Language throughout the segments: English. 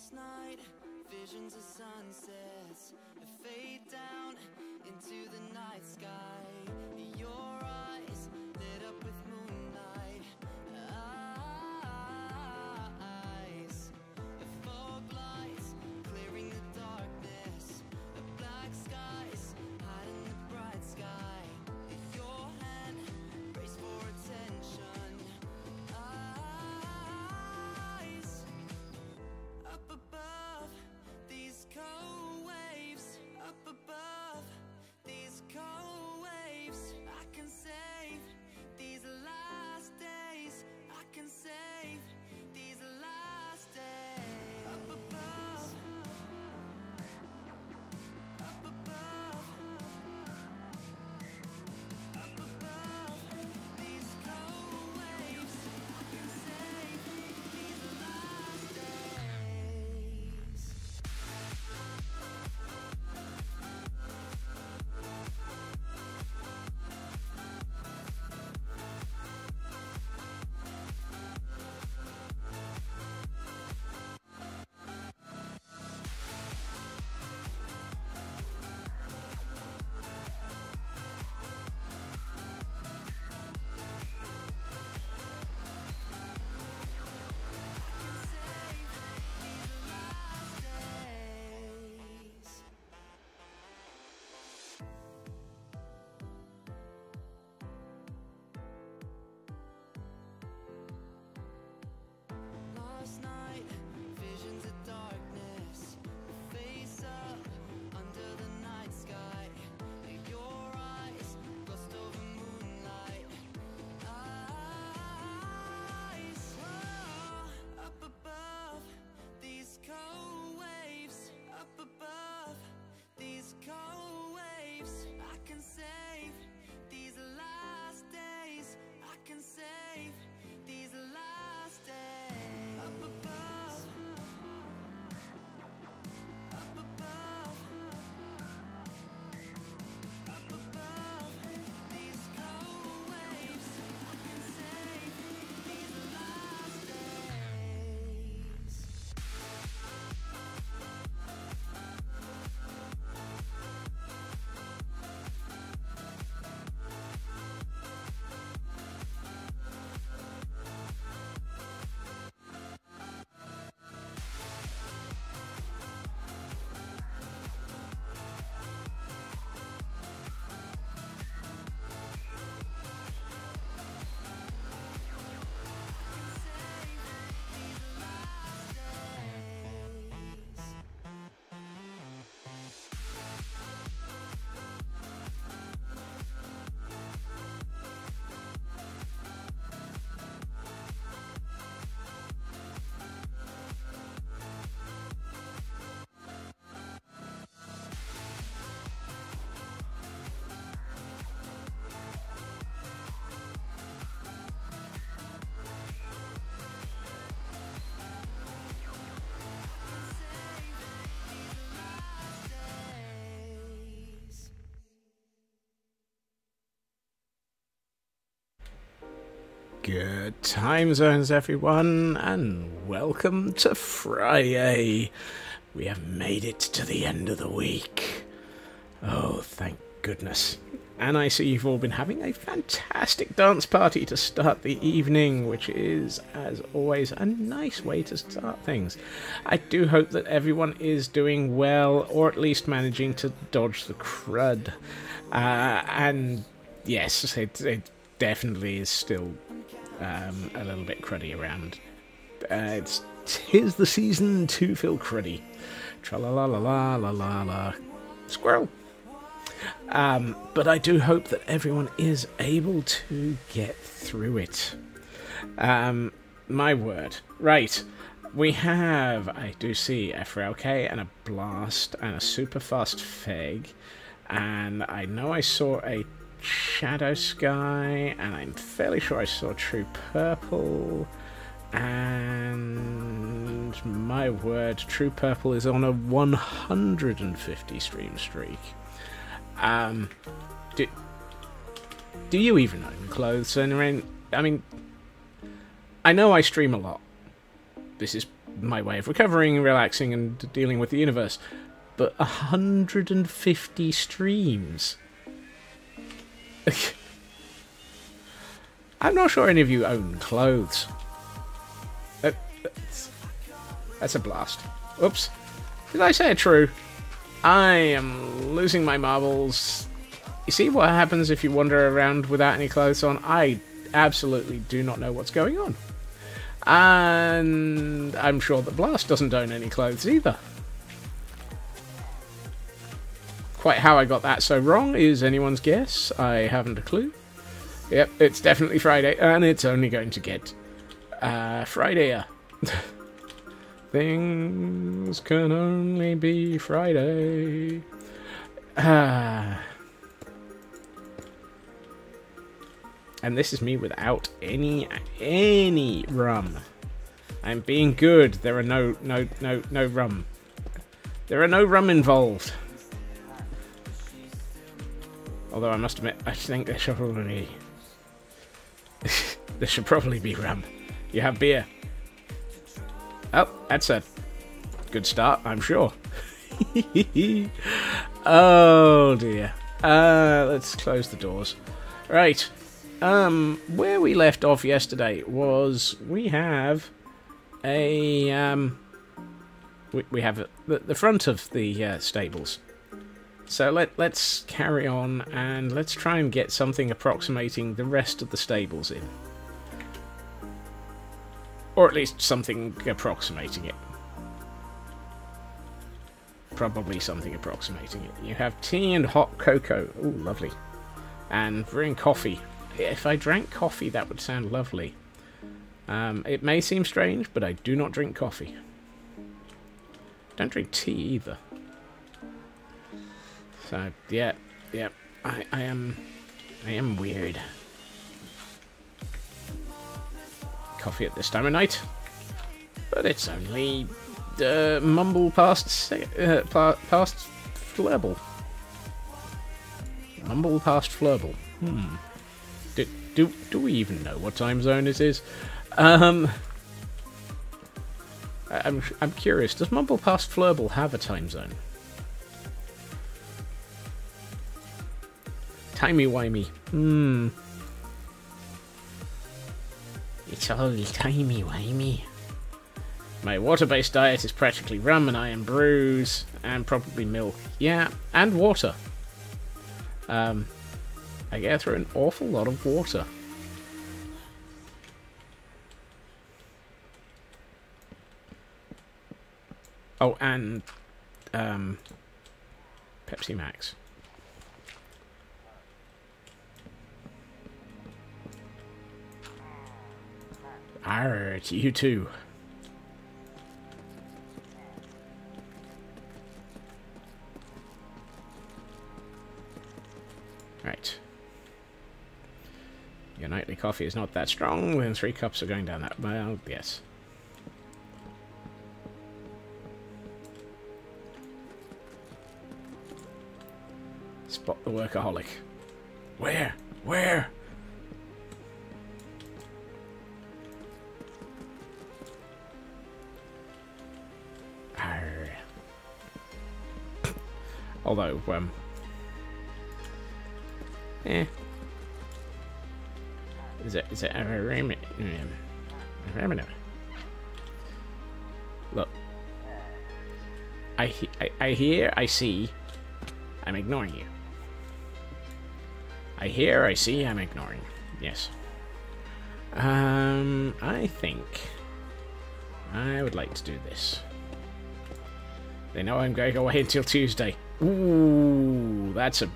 Last night, visions of sunsets fade down into the night sky. Your eyes lit up with moonlight. Eyes, fog lights clearing the darkness. Black skies hiding the bright sky. Your hand race for attention. Eyes up above these cold waves. Up above these cold waves. I can save these last days. I can save these last days. Up above. Up above. Up above these cold waves. I can save these last days. Last night, visions of darkness, face up under the night sky. Your eyes glossed over moonlight. Eyes, up above these cold waves. Up above these cold waves. I can save these last days. I can save these last days. Up above. Up above. Up above these cold waves. I can save these last days. Good time zones, everyone, and welcome to Friyay. We have made it to the end of the week. Oh, thank goodness. And I see you've all been having a fantastic dance party to start the evening, which is, as always, a nice way to start things. I do hope that everyone is doing well, or at least managing to dodge the crud. And yes, it definitely is still a little bit cruddy around. Tis the season to feel cruddy. Tra-la-la-la-la-la-la-la. Squirrel! But I do hope that everyone is able to get through it. My word. Right. We have, I do see, a Friyay and a Blast and a super fast Feg. And I know I saw a Shadow Sky, and I'm fairly sure I saw True Purple, and my word, True Purple is on a 150 stream streak. Do you even own clothes? And I mean, I know I stream a lot. This is my way of recovering, relaxing, and dealing with the universe. But 150 streams. I'm not sure any of you own clothes. That's a blast. Oops. Did I say it true? I am losing my marbles. You see what happens if you wander around without any clothes on? I absolutely do not know what's going on. And I'm sure that Blast doesn't own any clothes either. Quite how I got that so wrong is anyone's guess. I haven't a clue. Yep, it's definitely Friday, and it's only going to get Fridayer. Things can only be Friday. And this is me without any rum. I'm being good. There are no rum. There are no rum involved. Although I must admit, I think there should probably be rum. You have beer. Oh, that's a good start, I'm sure. Oh dear. Let's close the doors. Right. Where we left off yesterday was we have a we have the front of the stables. So let's carry on and let's try and get something approximating the rest of the stables in. Or at least something approximating it. Probably something approximating it. You have tea and hot cocoa. Ooh, lovely. And brewing coffee. If I drank coffee, that would sound lovely. It may seem strange, but I do not drink coffee. Don't drink tea either. So, yeah, I am weird. Coffee at this time of night, but it's only mumble past flurble. Mumble past flurble. Do we even know what time zone it is? I'm curious. Does mumble past flurble have a time zone? Timey-wimey. It's all timey-wimey. My water-based diet is practically rum and iron brews, and probably milk. Yeah, and water. I get through an awful lot of water. Oh, and Pepsi Max. Arr, to you too. Right. Your nightly coffee is not that strong, when 3 cups are going down that... Well, yes. Spot the workaholic. Where? Where? Although, is it look, I hear, I see, I'm ignoring you. I hear, I see, I'm ignoring. Yes. I think I would like to do this. They know I'm going away until Tuesday. Ooh, that's a...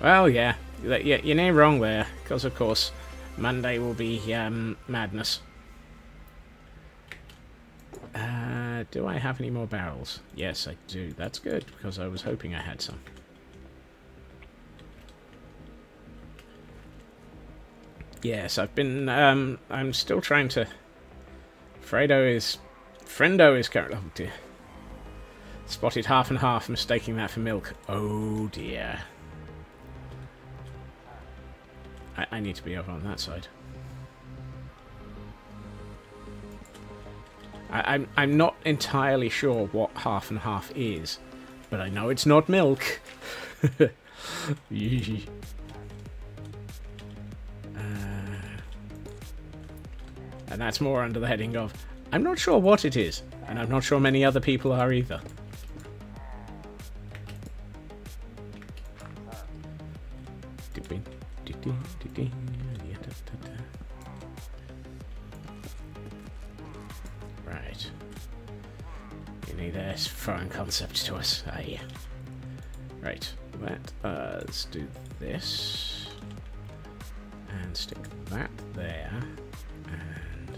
Well, yeah. You're near wrong there, because of course Monday will be madness. Do I have any more barrels? Yes, I do. That's good, because I was hoping I had some. Yes, I've been... I'm still trying to... Friendo is currently... Oh dear. Spotted half and half, mistaking that for milk. Oh dear. I need to be over on that side. I'm not entirely sure what half and half is, but I know it's not milk. And that's more under the heading of, I'm not sure what it is, and I'm not sure many other people are either. Right. You need a foreign concept to us. Ah, yeah. Right. Let us do this. And stick that there. And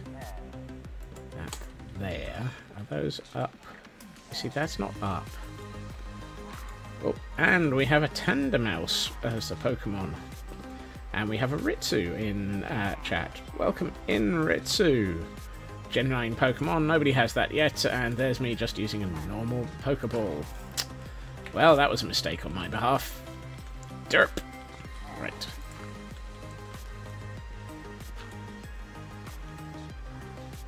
that there. Are those up? You see, that's not up. Oh, and we have a Tandemouse as a Pokemon. And we have a Ritsu in chat. Welcome in, Ritsu. Gen 9 Pokemon, nobody has that yet, and there's me just using a normal Pokeball. Well, that was a mistake on my behalf. Derp. Right.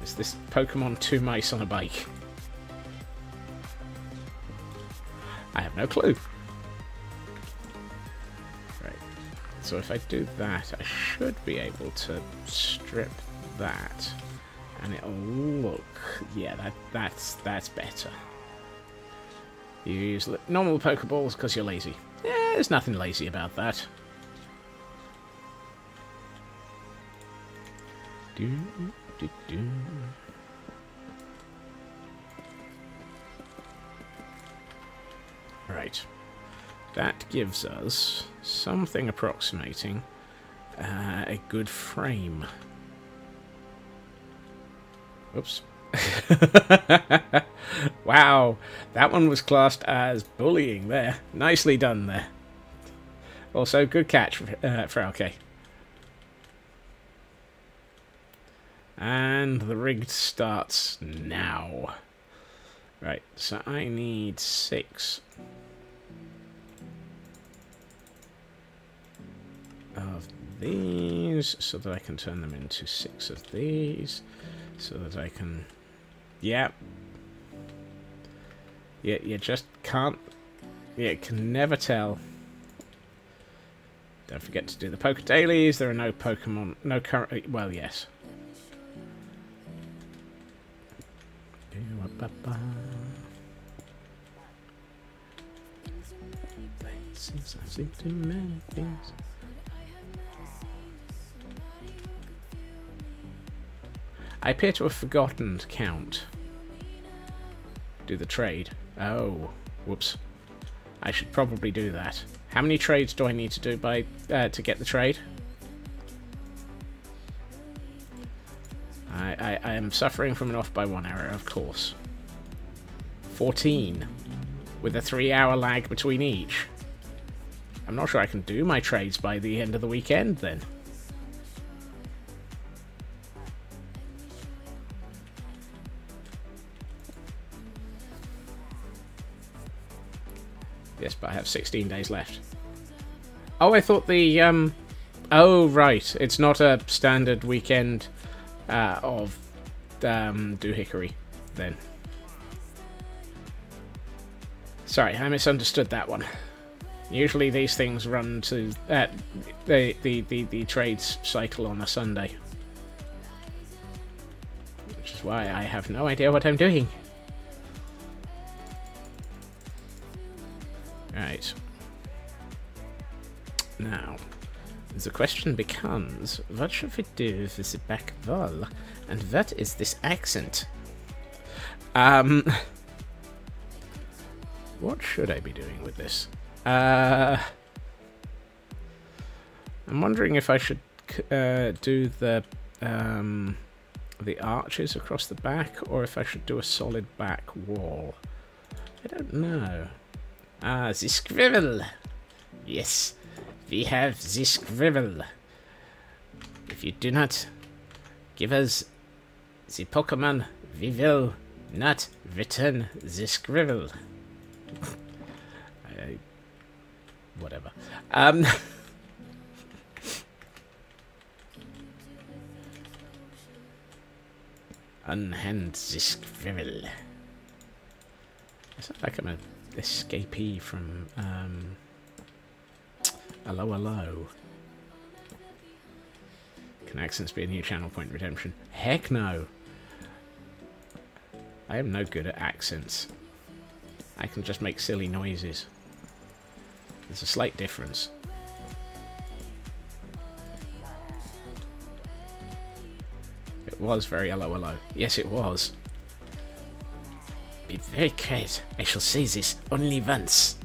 Is this Pokemon 2 mice on a bike? I have no clue. Right. So if I do that, I should be able to strip that. And it'll look... Yeah, that's better. You use normal Pokeballs because you're lazy. Yeah, there's nothing lazy about that. Right. That gives us something approximating a good frame. Oops. Wow, that one was classed as bullying there. Nicely done there. Also, good catch, Friyay. And the rig starts now. Right, so I need 6 of these so that I can turn them into 6 of these. So that I can... Yeah. Yeah, you just can't... Yeah, you can never tell. Don't forget to do the Poke Dailies. There are no Pokemon... No current... Well, yes. Since I've seen too many things... I appear to have forgotten to count. Do the trade. Oh, whoops. I should probably do that. How many trades do I need to do by to get the trade? I am suffering from an off by 1 error, of course. 14. With a 3-hour lag between each. I'm not sure I can do my trades by the end of the weekend, then. Yes, but I have 16 days left. Oh, I thought the, Oh, right. It's not a standard weekend of Doohickory, then. Sorry, I misunderstood that one. Usually these things run to the trades cycle on a Sunday. Which is why I have no idea what I'm doing. Right. Now, the question becomes, what should we do with the back wall? And what is this accent? What should I be doing with this? I'm wondering if I should do the arches across the back, or if I should do a solid back wall. I don't know. Ah, the scribble. Yes, we have the scribble. If you do not give us the Pokemon, we will not return the scribble. Whatever. Unhand this squirrel. I sound like I'm an escapee from Hello Hello. Can accents be a new channel point redemption? Heck no! I am no good at accents. I can just make silly noises. There's a slight difference. It was very hello hello. Yes, it was. Be very quiet. I shall say this only once.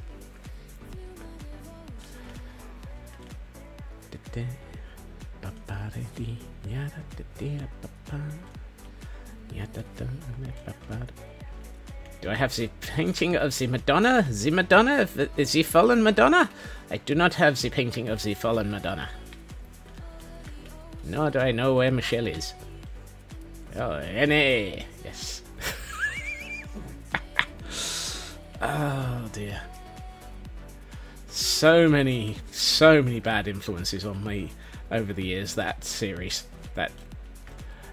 Do I have the painting of the Madonna? The Madonna? The fallen Madonna? I do not have the painting of the fallen Madonna. Nor do I know where Michelle is. Oh, N.A. Yes. Oh dear. So many bad influences on me over the years, that series. That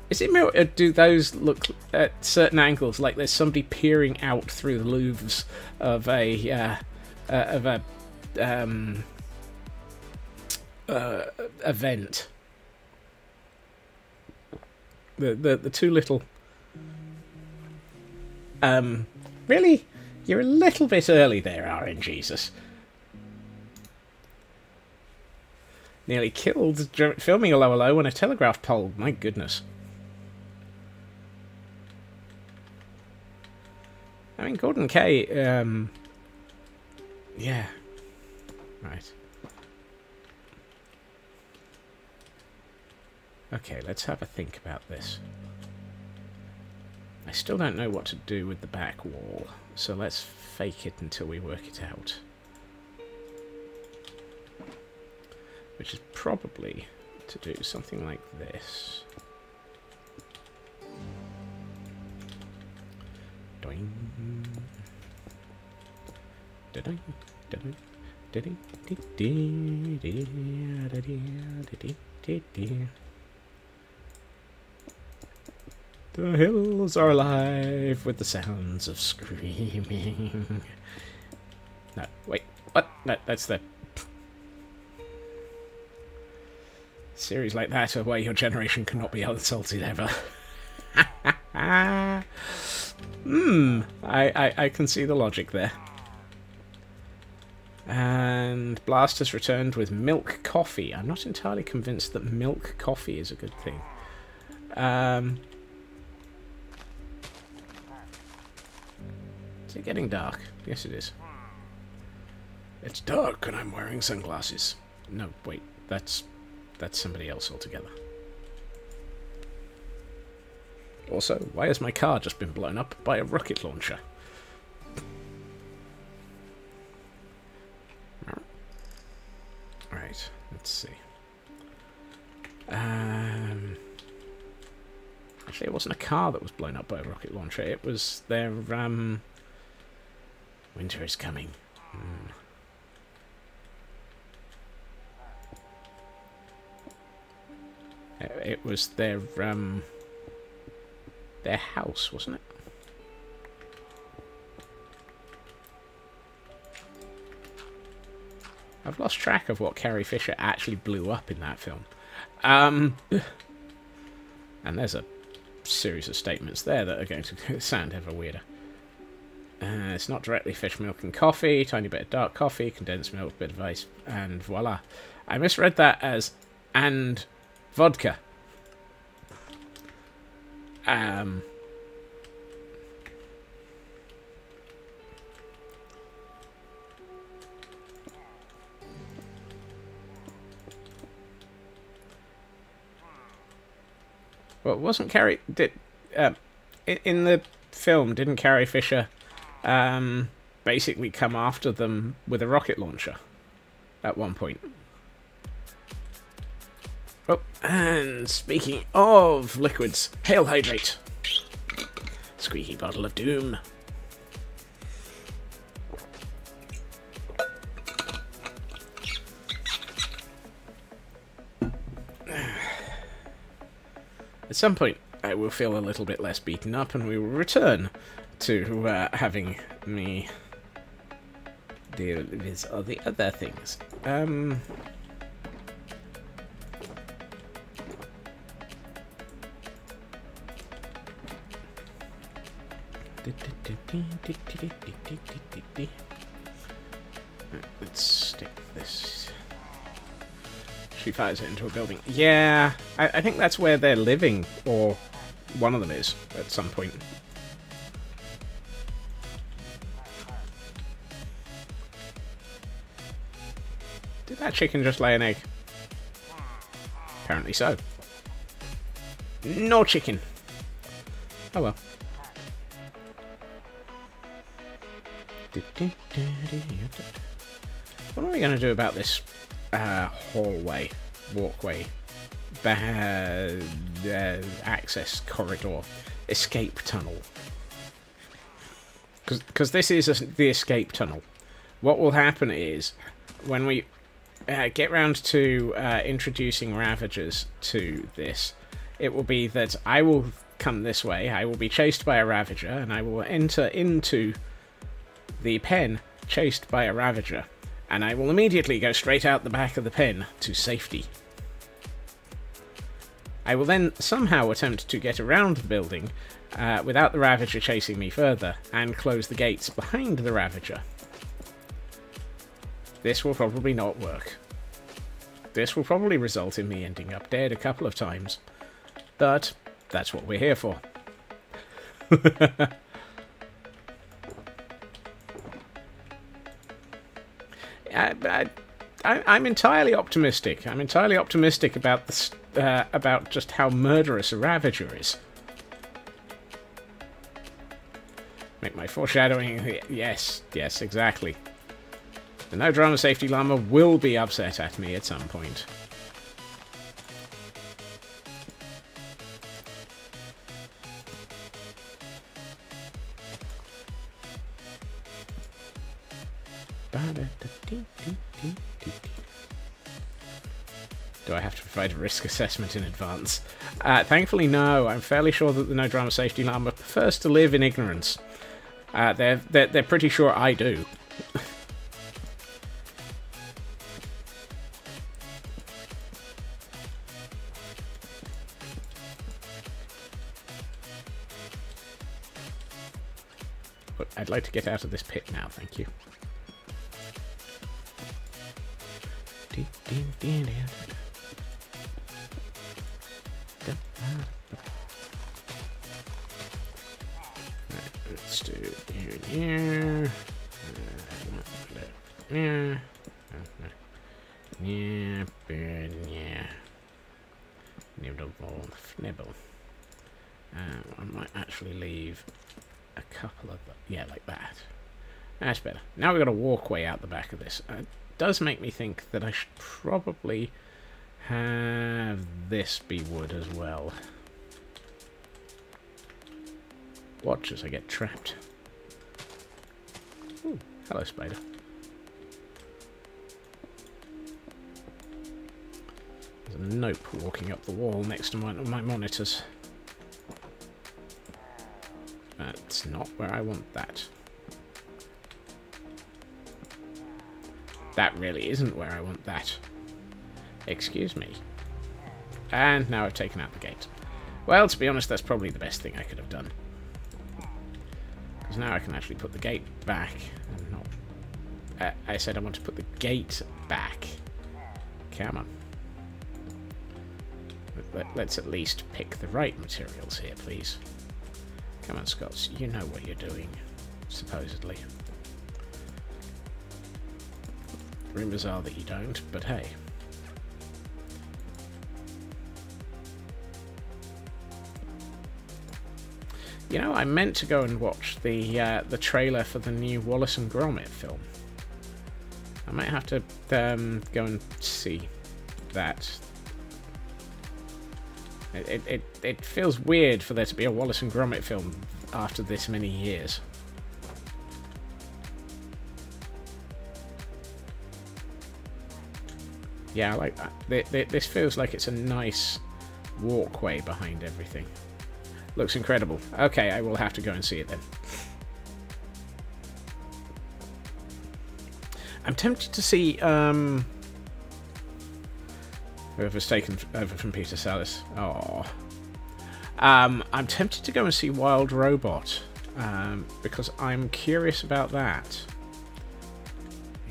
is it. Do those look at certain angles like there's somebody peering out through the louvres of a event? The two little really, you're a little bit early there, RN Jesus. Nearly killed filming Hello Hello when a telegraph pole. My goodness. I mean, Gordon K. Yeah. Right. Okay, let's have a think about this. I still don't know what to do with the back wall, so let's fake it until we work it out. Which is probably to do something like this. Doing. Da-ding, da-ding, da-ding, da-ding. The hills are alive with the sounds of screaming. No, wait, what? No, that's the... Series like that are where your generation cannot be insulted ever. I can see the logic there. And Blast has returned with milk coffee. I'm not entirely convinced that milk coffee is a good thing. Is it getting dark? Yes, it is. It's dark and I'm wearing sunglasses. No, wait, that's somebody else altogether. Also, why has my car just been blown up by a rocket launcher? Right, let's see. Actually, it wasn't a car that was blown up by a rocket launcher. It was their, winter is coming. It was their house, wasn't it? I've lost track of what Carrie Fisher actually blew up in that film. And there's a series of statements there that are going to sound ever weirder. It's not directly fish milk and coffee, tiny bit of dark coffee, condensed milk, bit of ice, and voila. I misread that as and vodka. Well, wasn't Carrie... in the film, didn't Carrie Fisher basically come after them with a rocket launcher at one point? Oh, and speaking of liquids, hail hydrate. Squeaky bottle of doom. At some point, I will feel a little bit less beaten up, and we will return to having me deal with all the other things. Let's stick this. She fires it into a building. Yeah, I think that's where they're living, or one of them is, at some point. Did that chicken just lay an egg? Apparently so. No chicken. Oh well. What are we going to do about this hallway, walkway, access corridor, escape tunnel? Because this is the escape tunnel. What will happen is, when we get round to introducing ravagers to this, it will be that I will come this way, I will be chased by a ravager, and I will enter into the pen chased by a ravager, and I will immediately go straight out the back of the pen to safety. I will then somehow attempt to get around the building without the ravager chasing me further, and close the gates behind the ravager. This will probably not work. This will probably result in me ending up dead a couple of times, but that's what we're here for. I'm entirely optimistic. I'm entirely optimistic about this, about just how murderous a ravager is. Make my foreshadowing. Yes, yes, exactly. The no drama safety llama will be upset at me at some point. Do I have to provide a risk assessment in advance? Thankfully, no. I'm fairly sure that the no drama safety llama prefers to live in ignorance. They're pretty sure I do. But I'd like to get out of this pit now, thank you. Let's do it here. Yeah. Nibble. I might actually leave a couple of them. Yeah, like that. That's better. Now we've got a walkway out the back of this. It does make me think that I should probably have this be wood as well. Watch as I get trapped. Ooh, hello, spider. There's a nope walking up the wall next to my monitors. That's not where I want that. That really isn't where I want that. Excuse me. And now I've taken out the gate. Well, to be honest, that's probably the best thing I could have done. Because now I can actually put the gate back. And not... I said I want to put the gate back. Come on. Let's at least pick the right materials here, please. Come on, Scots. You know what you're doing. Supposedly. Rumours are that you don't, but hey. You know, I meant to go and watch the trailer for the new Wallace and Gromit film. I might have to go and see that. It feels weird for there to be a Wallace and Gromit film after this many years. Yeah, I like that. This feels like it's a nice walkway behind everything. Looks incredible. Okay, I will have to go and see it then. I'm tempted to see whoever's taken over from Peter Sallis. Oh, I'm tempted to go and see Wild Robot because I'm curious about that.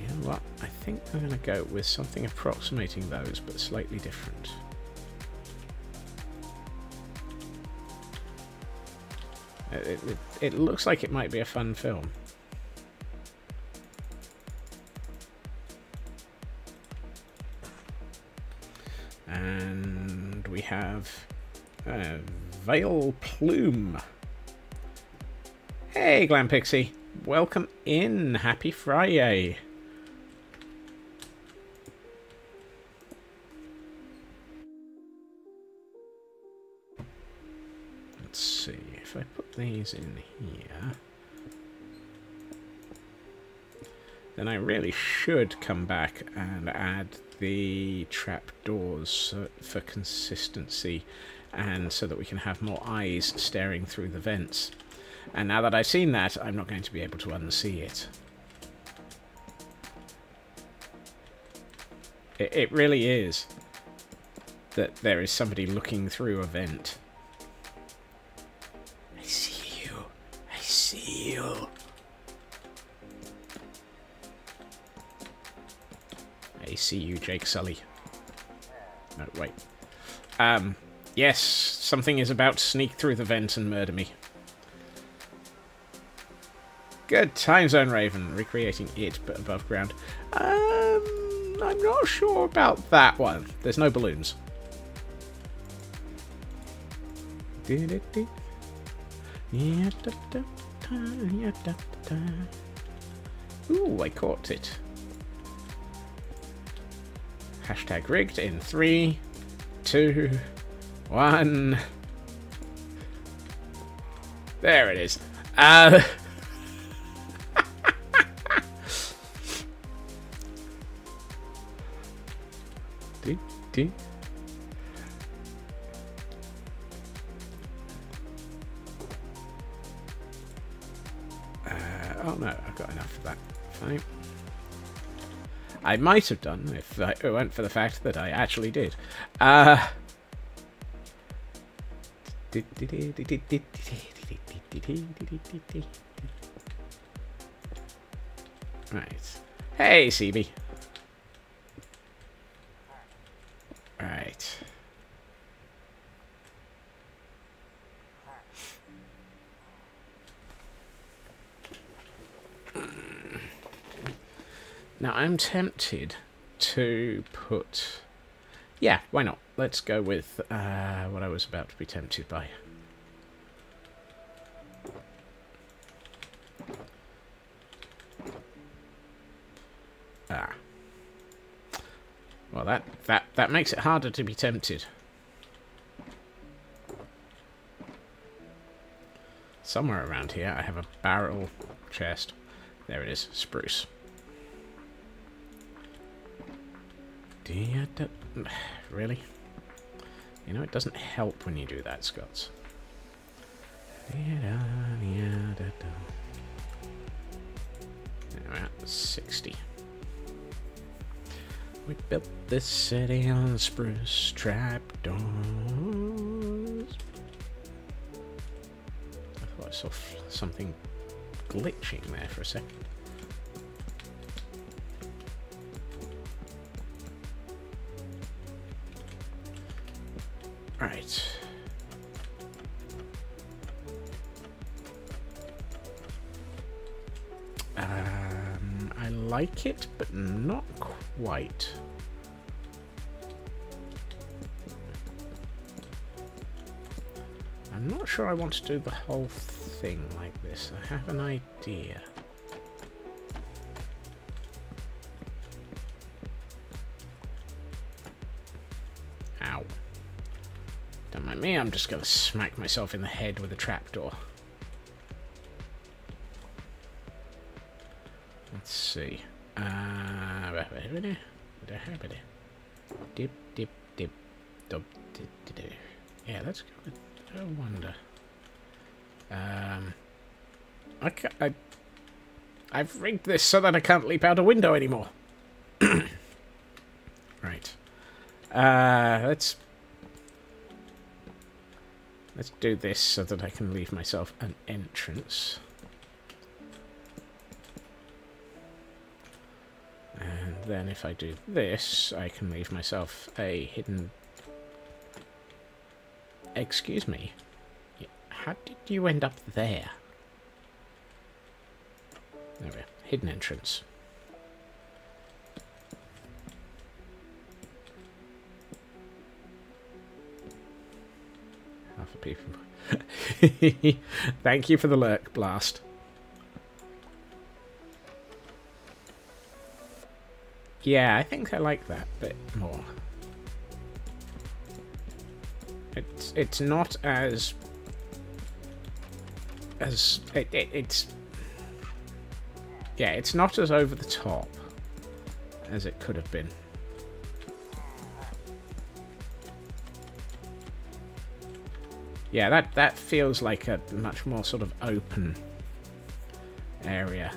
You know what? I think I'm going to go with something approximating those, but slightly different. It looks like it might be a fun film. And we have Veil Plume. Hey, Glam Pixie. Welcome in. Happy Friday. Let's see if I put these in here. Then I really should come back and add the trapdoors for consistency and so that we can have more eyes staring through the vents. And now that I've seen that, I'm not going to be able to unsee it. It really is that there is somebody looking through a vent. I see you. I see you. I see you, Jake Sully. No, wait. Yes, something is about to sneak through the vent and murder me. Good time zone, Raven. Recreating it, but above ground. I'm not sure about that one. There's no balloons. Ooh, I caught it. Hashtag rigged in 3, 2, 1. There it is. Oh no, I've got enough of that. Fine. I might have done if it weren't for the fact that I actually did. Right. Hey, CB. Right. Now, I'm tempted to put... Yeah, why not? Let's go with what I was about to be tempted by. Ah. Well, that makes it harder to be tempted. Somewhere around here, I have a barrel chest. There it is, spruce. Really? You know, it doesn't help when you do that, Scots. There we're at 60. We built this city on spruce trapdoors. I thought I saw something glitching there for a second. Right. I like it, but not quite. I'm not sure I want to do the whole thing like this. I have an idea. Ow. Don't mind me, I'm just going to smack myself in the head with a trapdoor. Let's see. Dip, dip, dip, dip, dip, dip. Yeah, let's go with, I wonder. I've rigged this so that I can't leap out a window anymore. Right. Let's do this so that I can leave myself an entrance. And then if I do this, I can leave myself a hidden... Excuse me. How did you end up there? There we are. Hidden entrance. Half a people. Thank you for the lurk blast. Yeah, I think I like that bit more. It's not as it's yeah, it's not as over the top as it could have been. Yeah, that feels like a much more sort of open area.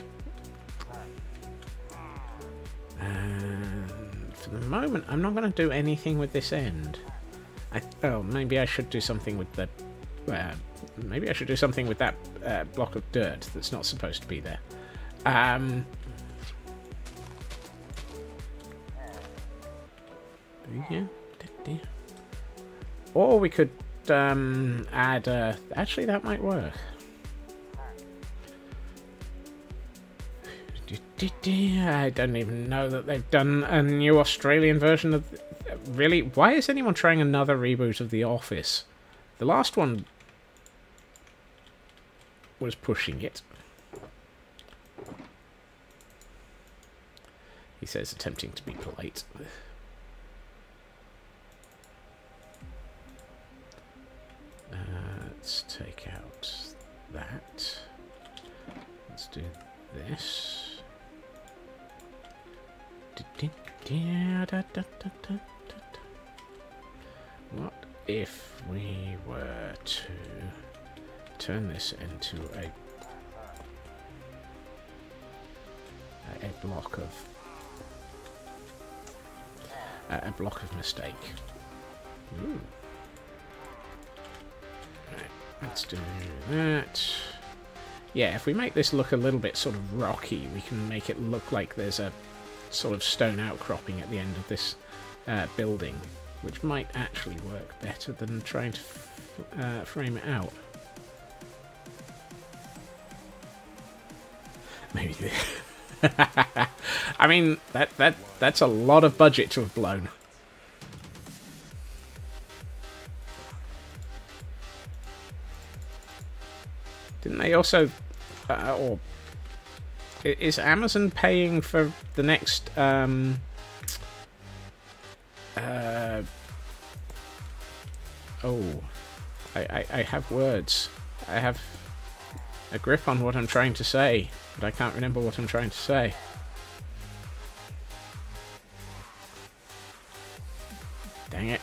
And for the moment, I'm not going to do anything with this end. Oh, maybe I should do something with the... maybe I should do something with that block of dirt that's not supposed to be there. Yeah. Or we could add... actually, that might work. I don't even know that they've done a new Australian version of... Really? Why is anyone trying another reboot of The Office? The last one was pushing it. He says, attempting to be polite. Let's take out that. Let's do this. What if we were to turn this into a block of mistake? Ooh. Right, let's do that. Yeah, if we make this look a little bit sort of rocky, we can make it look like there's a sort of stone outcropping at the end of this building, which might actually work better than trying to frame it out. Maybe. I mean, that's a lot of budget to have blown. Didn't they also, or is Amazon paying for the next oh, I have words. I have a grip on what I'm trying to say, but I can't remember what I'm trying to say. Dang it.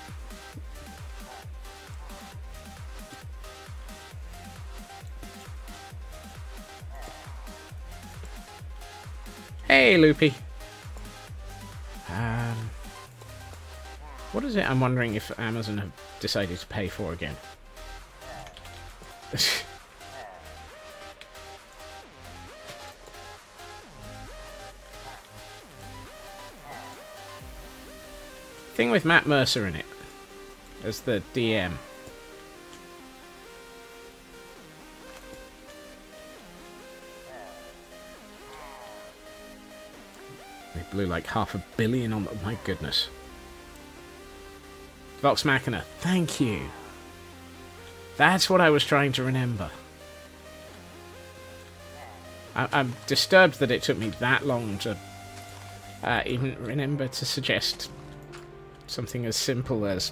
Hey, Loopy. What is it I'm wondering if Amazon have decided to pay for again? Thing with Matt Mercer in it as the DM. They blew like $500 million on... my goodness. Vox Machina, thank you. That's what I was trying to remember. I'm disturbed that it took me that long to even remember to suggest something as simple as...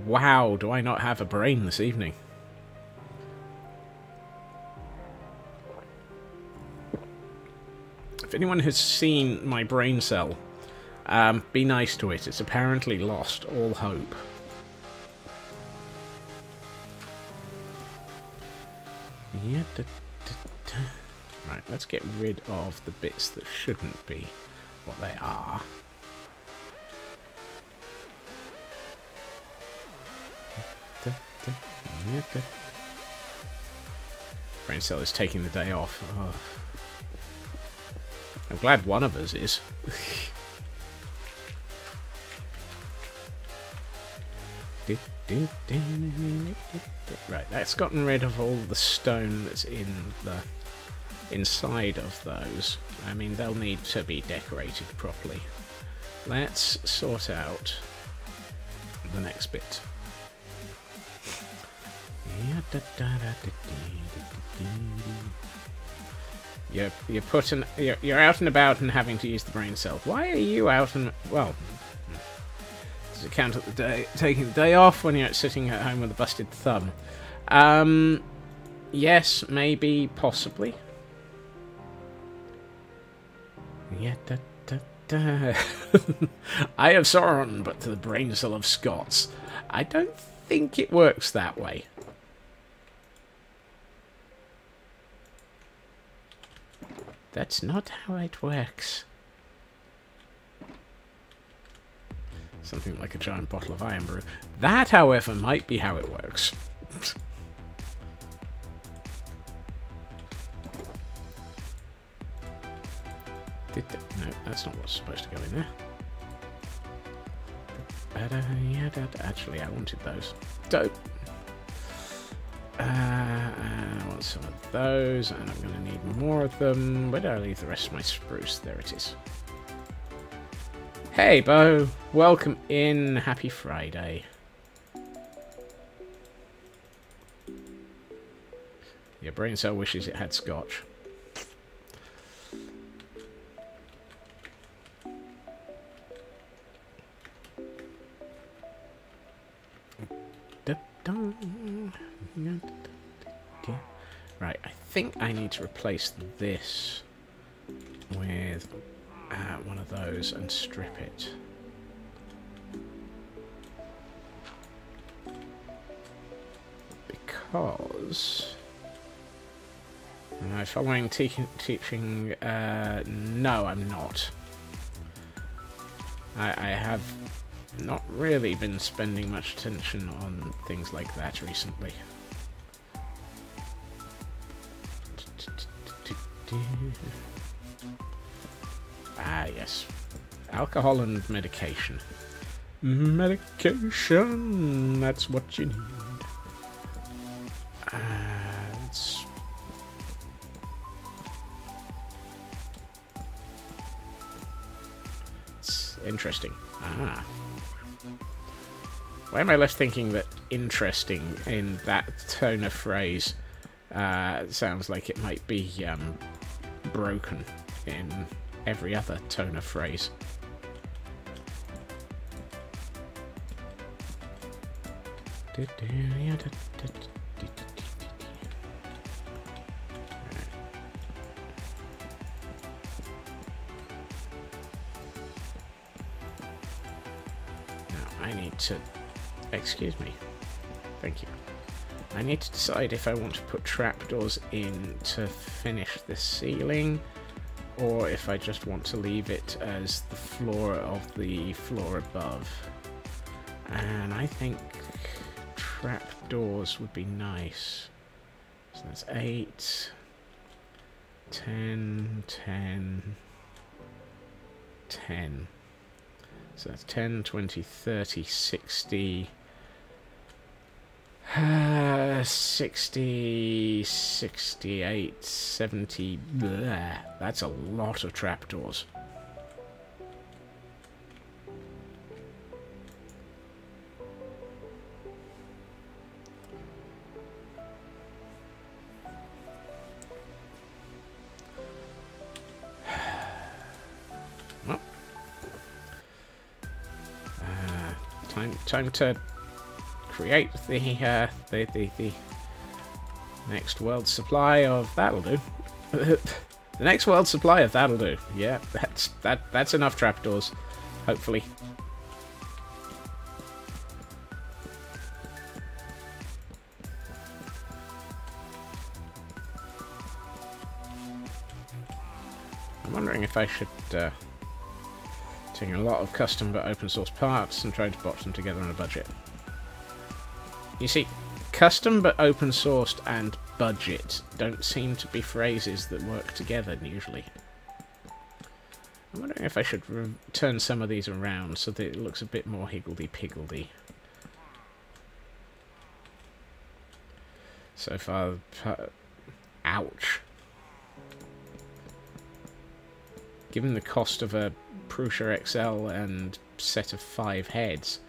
Wow, do I not have a brain this evening? If anyone has seen my brain cell, be nice to it. It's apparently lost all hope. Right, let's get rid of the bits that shouldn't be what they are. Brain cell is taking the day off. Oh. I'm glad one of us is. Right, that's gotten rid of all the stone that's in the inside of those. I mean, they'll need to be decorated properly. Let's sort out the next bit. You're out and about and having to use the brain cell. Why are you out and well? Does it count at the day taking the day off when you're sitting at home with a busted thumb? Yes, maybe, possibly. I have Sauron, but to the brain cell of Scots. I don't think it works that way. That's not how it works. Something like a giant bottle of iron brew. That, however, might be how it works. No, that's not what's supposed to go in there. Actually, I wanted those. Dope. I want some of those, and I'm going to need more of them. Where did I leave the rest of my spruce? There it is. Hey, Bo. Welcome in. Happy Friday. Your brain cell wishes it had scotch. Right, I think I need to replace this with one of those and strip it. Because... Am I following teaching? No, I'm not. I have not really been spending much attention on things like that recently. Ah, yes. Alcohol and medication. Medication! That's what you need. It's interesting. Ah. Why am I left thinking that interesting in that tone of phrase sounds like it might be broken in every other tone of phrase? Now I need to... Excuse me. Thank you. I need to decide if I want to put trapdoors in to finish the ceiling, or if I just want to leave it as the floor of the floor above. And I think trapdoors would be nice. So that's 8, 10, 10, 10. So that's 10, 20, 30, 60... 60, 68, 70, bleh. That's a lot of trapdoors. Well, time to create the next world supply of that'll do. The next world supply of that'll do. Yeah, that's enough trapdoors, hopefully. I'm wondering if I should take a lot of custom but open source parts and try to box them together on a budget. You see, custom but open sourced and budget don't seem to be phrases that work together usually. I'm wondering if I should turn some of these around so that it looks a bit more higgledy-piggledy. So far... ouch. Given the cost of a Prusa XL and set of 5 heads...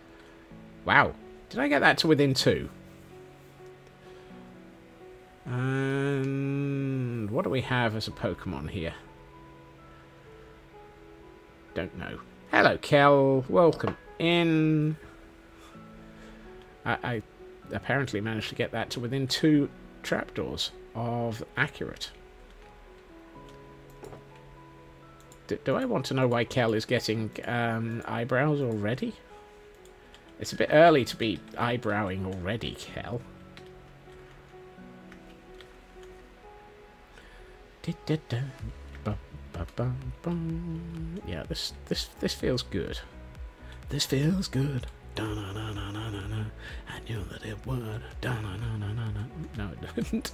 Wow. Did I get that to within 2? And what do we have as a Pokemon here? Don't know. Hello, Kel. Welcome in. I apparently managed to get that to within 2 trapdoors of accurate. Do I want to know why Kel is getting eyebrows already? It's a bit early to be eyebrowing already, Kel. Yeah, this feels good. This feels good. I knew that it would. No, it didn't.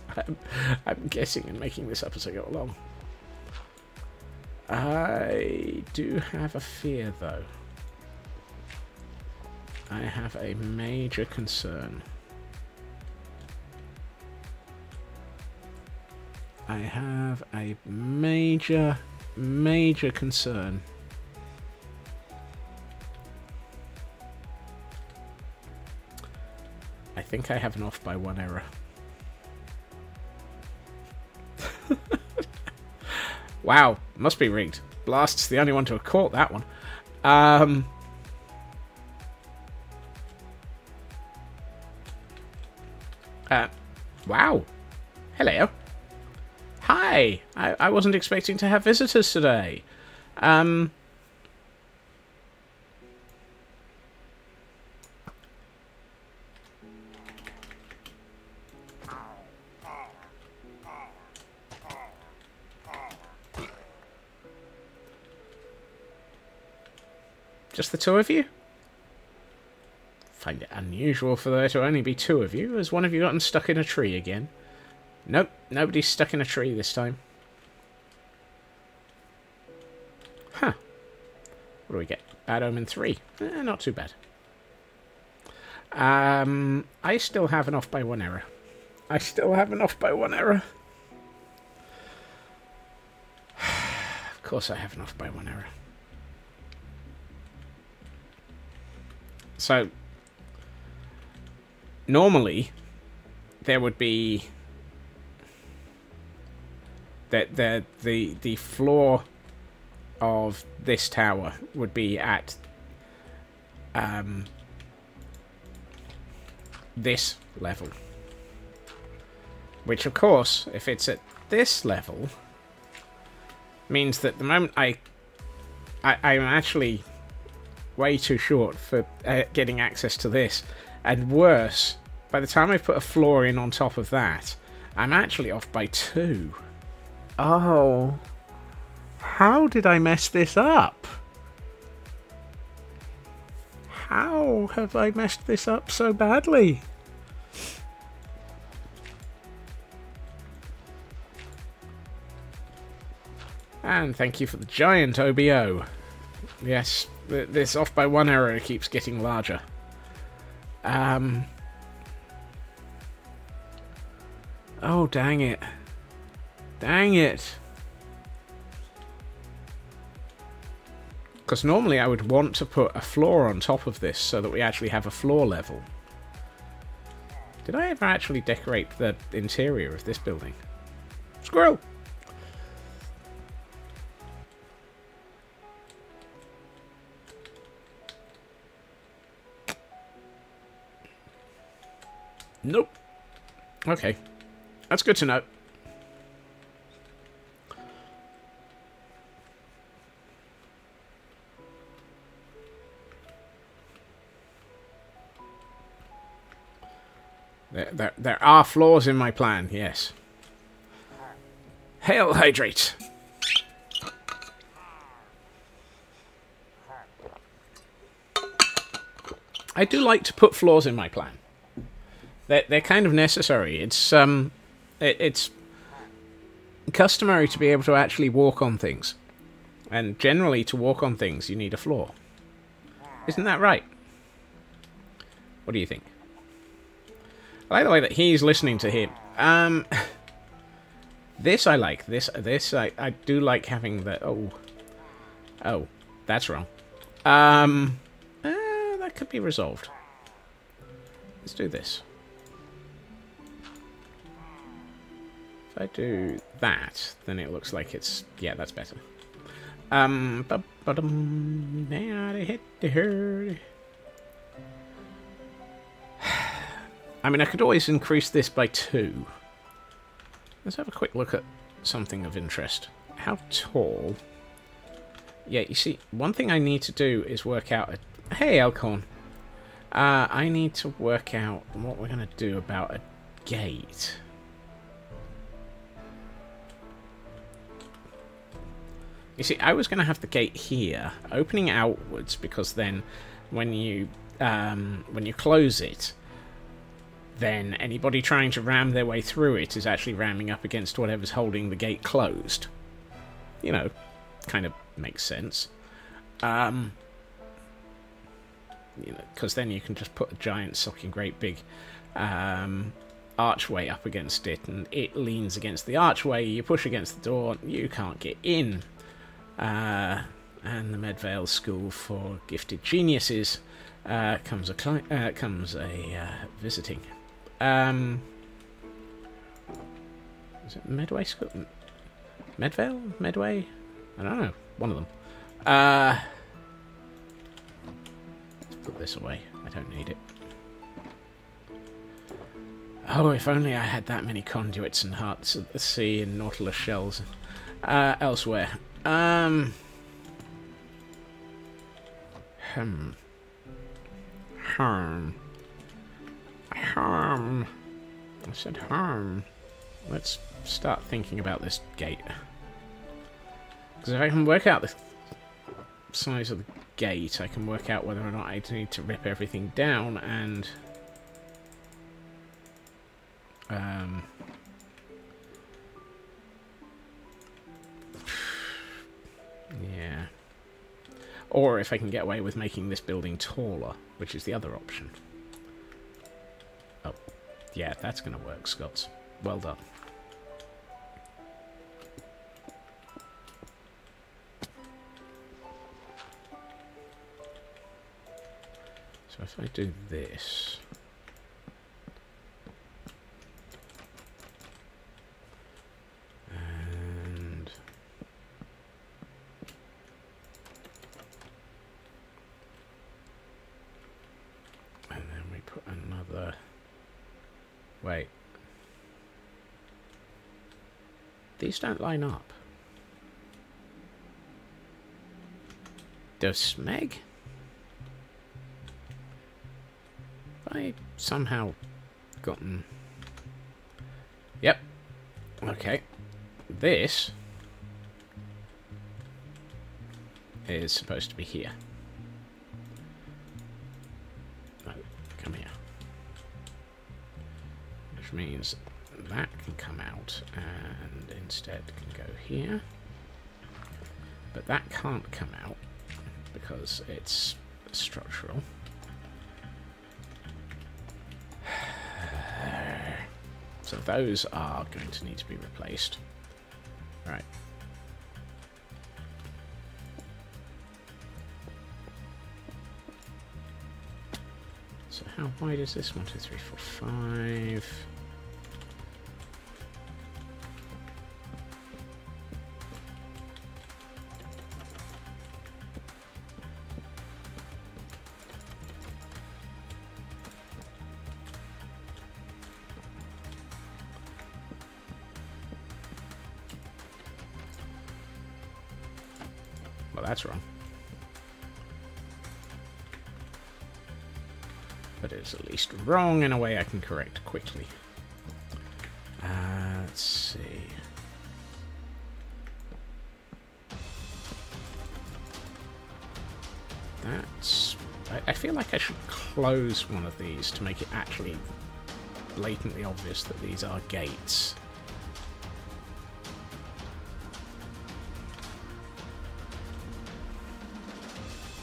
I'm guessing and making this up as I go along. I do have a fear, though. I have a major concern. I have a major concern. I think I have an off by 1 error. Wow, must be rigged. Blast's the only one to have caught that one. Wow. Hello. Hi! I wasn't expecting to have visitors today. Just the 2 of you? Find it unusual for there to only be 2 of you. Has one of you gotten stuck in a tree again? Nope, nobody's stuck in a tree this time. Huh. What do we get? Bad Omen 3. Not too bad. I still have an off by 1 error. I still have an off by 1 error. Of course I have an off by 1 error. So, normally, there would be... The floor of this tower would be at this level, which of course, if it's at this level, means that the moment I'm actually way too short for getting access to this, and worse, by the time I put a floor in on top of that, I'm actually off by 2. Oh. How did I mess this up? How have I messed this up so badly? And thank you for the giant OBO. Yes, this off by 1 error keeps getting larger. Oh, dang it. Dang it. Because normally I would want to put a floor on top of this so that we actually have a floor level. Did I ever actually decorate the interior of this building? Squirrel! Nope. Okay. That's good to know. There are flaws in my plan, yes. Hail, hydrate! I do like to put flaws in my plan. They're kind of necessary. It's customary to be able to actually walk on things. And generally, to walk on things, you need a flaw. Isn't that right? What do you think? I like the way that he's listening to him. This I like. This I do like having the... Oh, that's wrong. That could be resolved. Let's do this. If I do that, then it looks like it's... Yeah, that's better. Now I hit the herd. I mean, I could always increase this by 2. Let's have a quick look at something of interest. How tall? Yeah, you see, one thing I need to do is work out... Hey, Elkhorn. I need to work out what we're going to do about a gate. You see, I was going to have the gate here, opening outwards, because then when you close it, then anybody trying to ram their way through it is actually ramming up against whatever's holding the gate closed. You know, kind of makes sense. You know, because then you can just put a giant, sucking, great big archway up against it, and it leans against the archway. You push against the door, you can't get in. And the Medvale School for Gifted Geniuses comes a visiting. Is it Medway School? Medvale? Medway? I don't know. One of them. Let's put this away. I don't need it. Oh, if only I had that many conduits and hearts at the sea and nautilus shells elsewhere. I said harm. Let's start thinking about this gate. Because if I can work out the size of the gate, I can work out whether or not I need to rip everything down and... yeah. Or if I can get away with making this building taller, which is the other option. Oh, yeah, that's going to work, Scots. Well done. So if I do this... Wait. These don't line up. Does Smeg? I somehow gotten... Yep. Okay. This is supposed to be here. Oh, come here. Which means that can come out and instead can go here. But that can't come out because it's structural. So those are going to need to be replaced. Right. So how wide is this? 1, 2, 3, 4, 5. Well, that's wrong. But it's at least wrong in a way I can correct quickly. Let's see. That's I feel like I should close one of these to make it actually blatantly obvious that these are gates.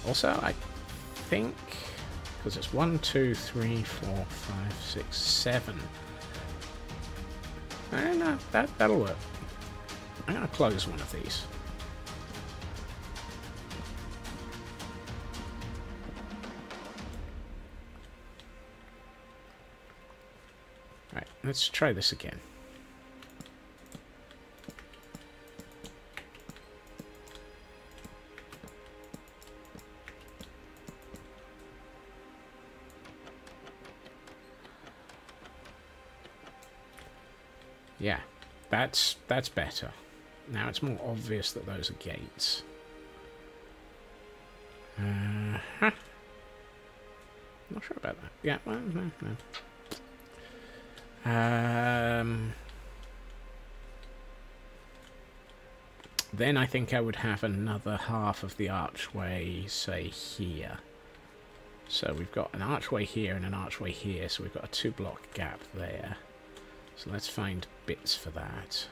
Also, I think, because it's 1, 2, 3, 4, 5, 6, 7. No, that'll work. I'm going to close one of these. Right, let's try this again. Yeah, that's better. Now it's more obvious that those are gates. Not sure about that. Yeah, well, no. Then I think I would have another half of the archway, say, here. So we've got an archway here and an archway here, so we've got a 2-block gap there. So let's find bits for that.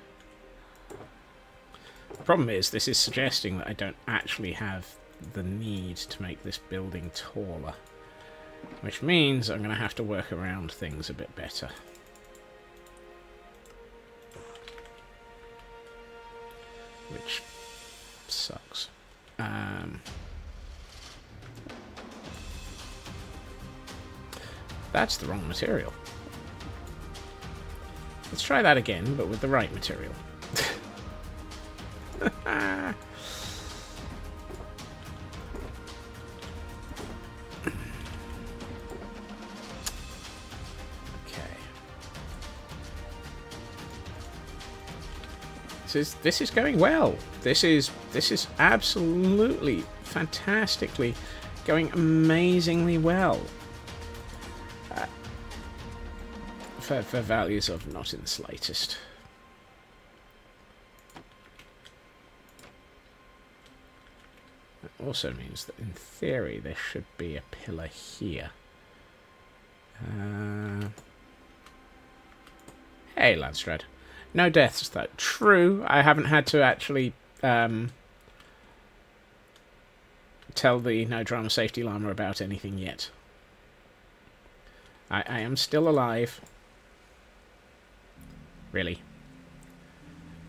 The problem is, this is suggesting that I don't actually have the need to make this building taller. Which means I'm going to have to work around things a bit better. Which sucks. That's the wrong material. Let's try that again, but with the right material. This is going well. This is absolutely fantastically going amazingly well. For values of not in the slightest. That also means that in theory there should be a pillar here. Hey, Landstrad. No deaths, though. True, I haven't had to actually tell the No Drama Safety Llama about anything yet. I am still alive. Really.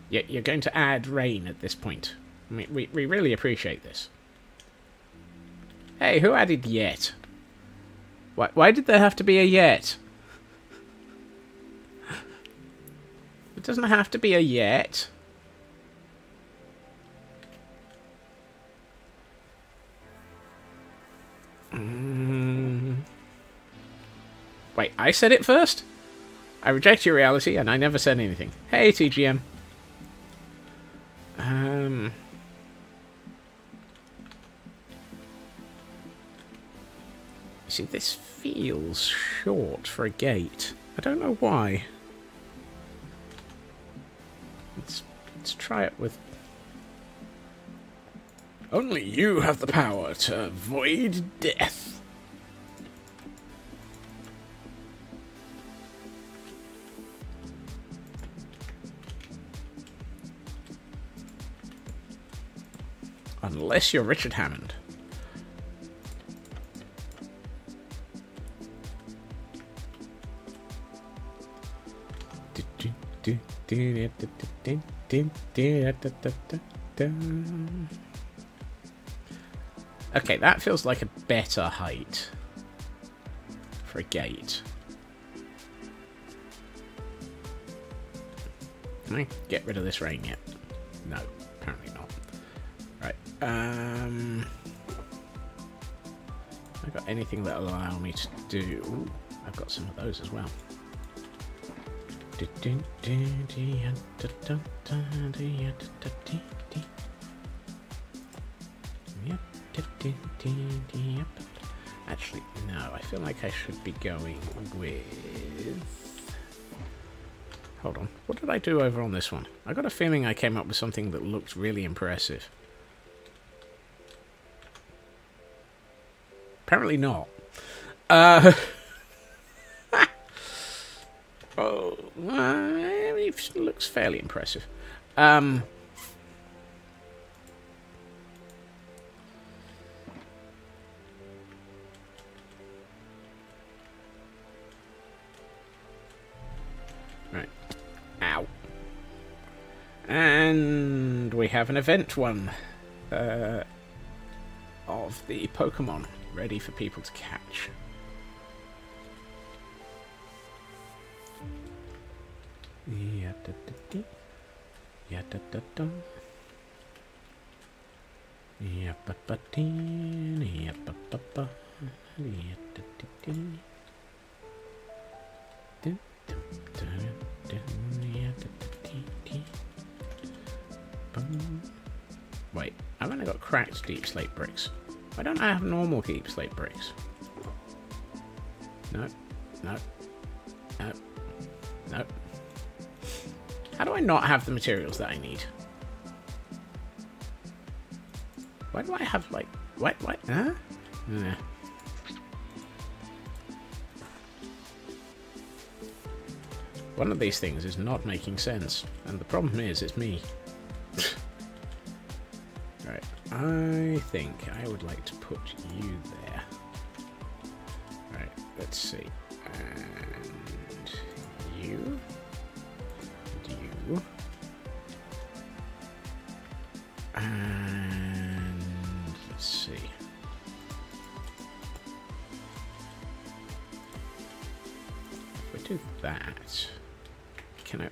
You're going to add rain at this point. I mean, we really appreciate this. Hey, who added yet? Why did there have to be a yet? It doesn't have to be a yet. Wait, I said it first? I reject your reality, and I never said anything. Hey, TGM. See, this feels short for a gate. I don't know why. Let's try it with... Only you have the power to avoid death. Unless you're Richard Hammond. Okay, that feels like a better height for a gate. Can I get rid of this rain yet? No, apparently not. Right. I've got anything that'll allow me to do... Ooh, I've got some of those as well. Actually, no, I feel like I should be going with... Hold on, what did I do over on this one? I got a feeling I came up with something that looked really impressive. Apparently not. Oh, it looks fairly impressive. Right. Ow. And we have an event one of the Pokemon ready for people to catch. Yeah, da, da, da. Yeah, da, da, da. Yeah, ba, ba, dee. Yeah, ba, ba, ba. Yeah, da, da, dee. Dun, dun, dun, dun. Yeah, da, da, dee, dee. Bum. Wait, I've only got cracked deep slate bricks. Why don't I have normal deep slate bricks? No, no, no, no. How do I not have the materials that I need? Why do I have, like... What? Huh? Nah. One of these things is not making sense. And the problem is, it's me. Right. I think I would like to put you there. Right. Let's see. And you... And let's see. If we do that, can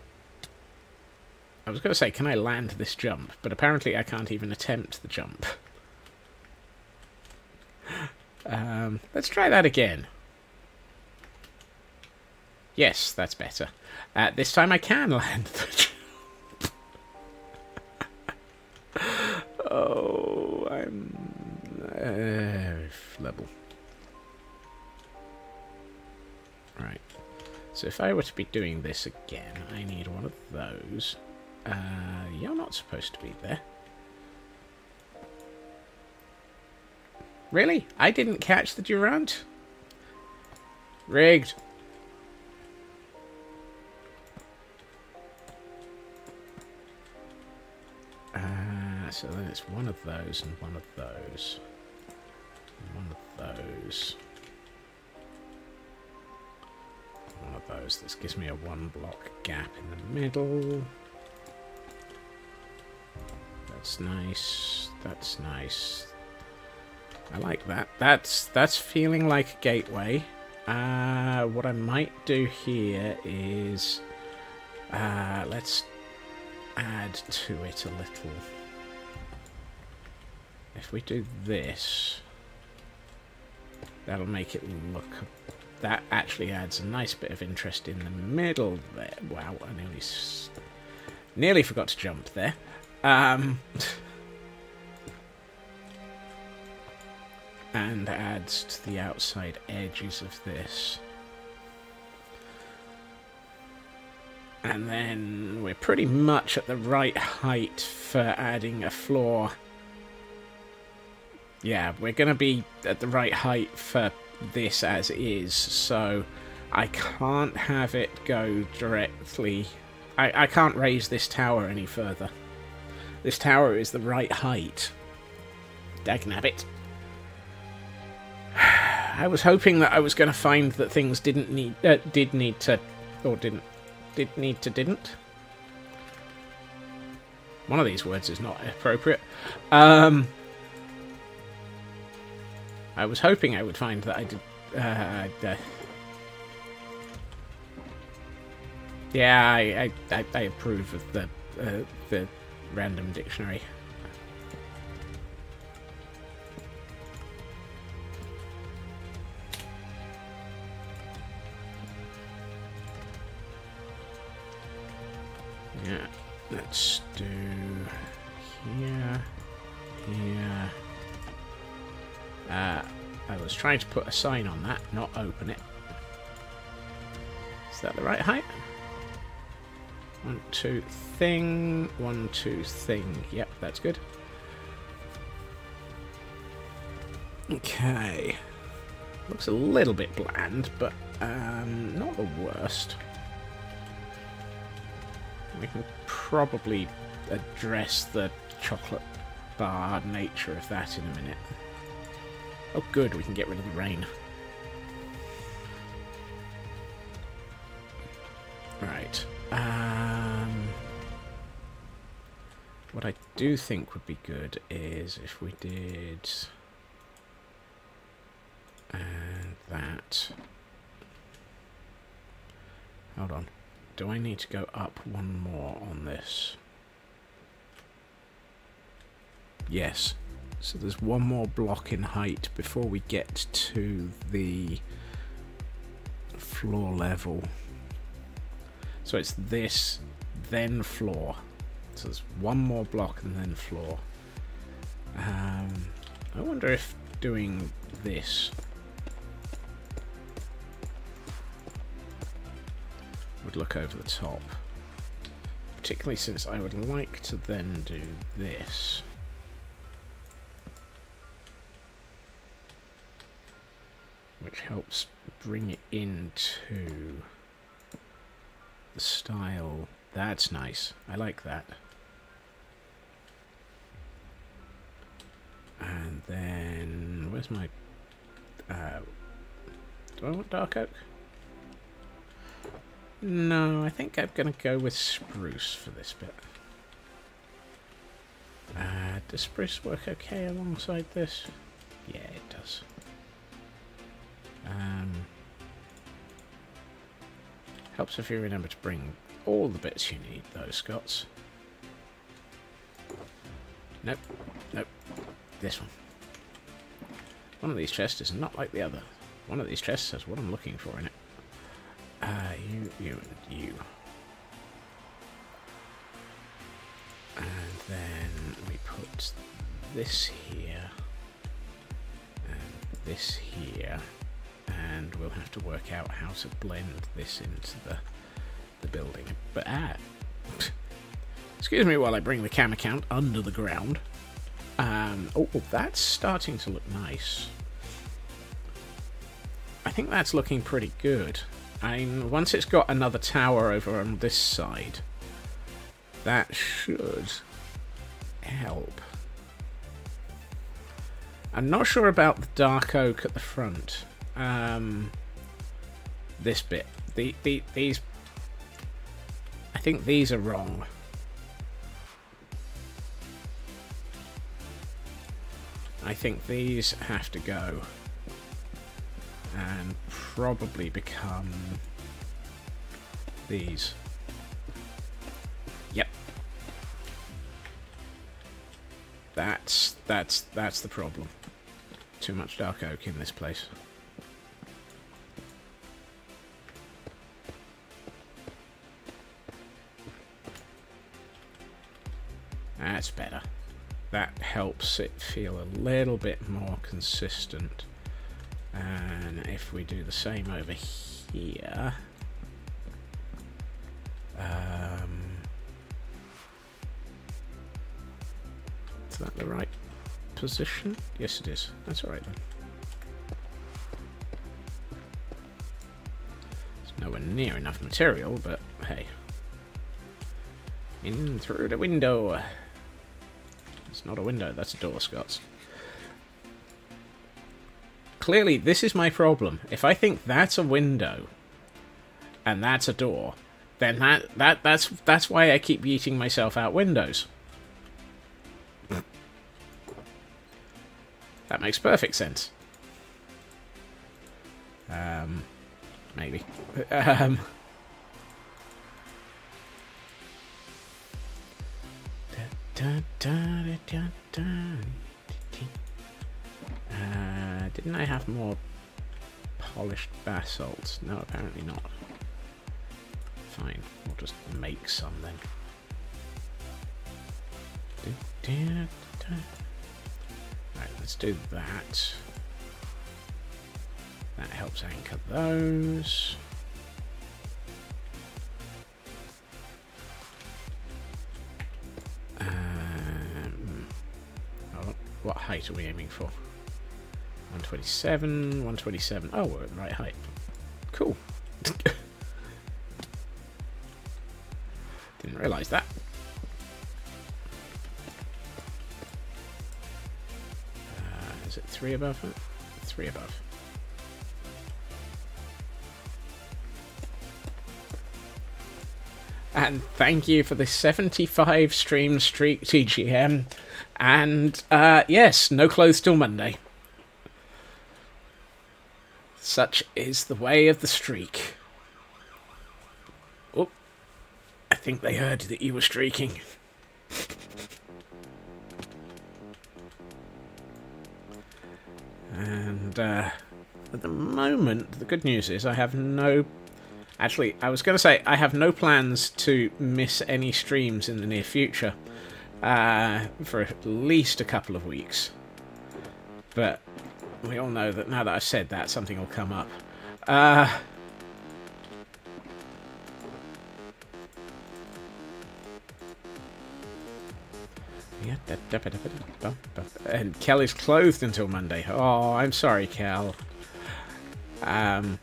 I was going to say, can I land this jump? But apparently I can't even attempt the jump. Let's try that again. Yes, that's better. This time I can land the jump. Oh, I'm level. Right. So if I were to be doing this again, I need one of those. You're not supposed to be there. Really? I didn't catch the Durant? Rigged. So then it's one of those and one of those. And one of those. One of those. This gives me a one block gap in the middle. That's nice. That's nice. I like that. That's feeling like a gateway. What I might do here is let's add to it a little. If we do this, that'll make it look... That actually adds a nice bit of interest in the middle there. Wow, I nearly forgot to jump there. And adds to the outside edges of this. And then we're pretty much at the right height for adding a floor. Yeah, we're going to be at the right height for this as is, so I can't have it go directly... I can't raise this tower any further. This tower is the right height. Dagnabbit. I was hoping that I was going to find that things didn't need... didn't. One of these words is not appropriate. I was hoping I would find that I did... yeah, I approve of the random dictionary. Yeah, let's do here, here. I was trying to put a sign on that, not open it. Is that the right height? 1, 2, thing. 1, 2, thing. Yep, that's good. Okay. Looks a little bit bland, but not the worst. We can probably address the chocolate bar nature of that in a minute. Oh good, we can get rid of the rain. Right. What I do think would be good is if we did... and that. Hold on. Do I need to go up one more on this? Yes. So there's one more block in height before we get to the floor level. So it's this, then floor. So there's one more block and then floor. I wonder if doing this would look over the top. Particularly since I would like to then do this. Which helps bring it into the style. That's nice. I like that. And then where's my do I want dark oak? No, I think I'm gonna go with spruce for this bit. Does spruce work okay alongside this? Yeah, it does. Helps if you remember to bring all the bits you need, though, Scots. Nope. Nope. This one. One of these chests is not like the other. One of these chests has what I'm looking for in it. You, and you. And then we put this here. And this here. And we'll have to work out how to blend this into the building. But excuse me while I bring the camera count under the ground. Oh, that's starting to look nice. I think that's looking pretty good. I mean, once it's got another tower over on this side, that should help. I'm not sure about the dark oak at the front. This bit. These... I think these are wrong. I think these have to go. And probably become these. Yep. That's the problem. Too much dark oak in this place. That's better. That helps it feel a little bit more consistent. And if we do the same over here, is that the right position? Yes, it is. That's all right then. It's nowhere near enough material, but hey, in through the window. It's not a window. That's a door, Scots. Clearly, this is my problem. If I think that's a window and that's a door, then that's why I keep yeeting myself out windows. That makes perfect sense. Maybe. Didn't I have more polished basalt? No, apparently not. Fine, we'll just make some then. Right, let's do that. That helps anchor those. What height are we aiming for? 127, 127. Oh, we're at the right height. Cool. Didn't realise that. Is it 3 above? 3 above. And thank you for the 75 stream streak, TGM. And yes, no clothes till Monday. Such is the way of the streak. Oh, I think they heard that you were streaking. And at the moment, the good news is I have no... Actually, I was going to say, I have no plans to miss any streams in the near future. For at least a couple of weeks. But we all know that now that I've said that, something will come up. And Kelly's clothed until Monday. Oh, I'm sorry, Kel. I'm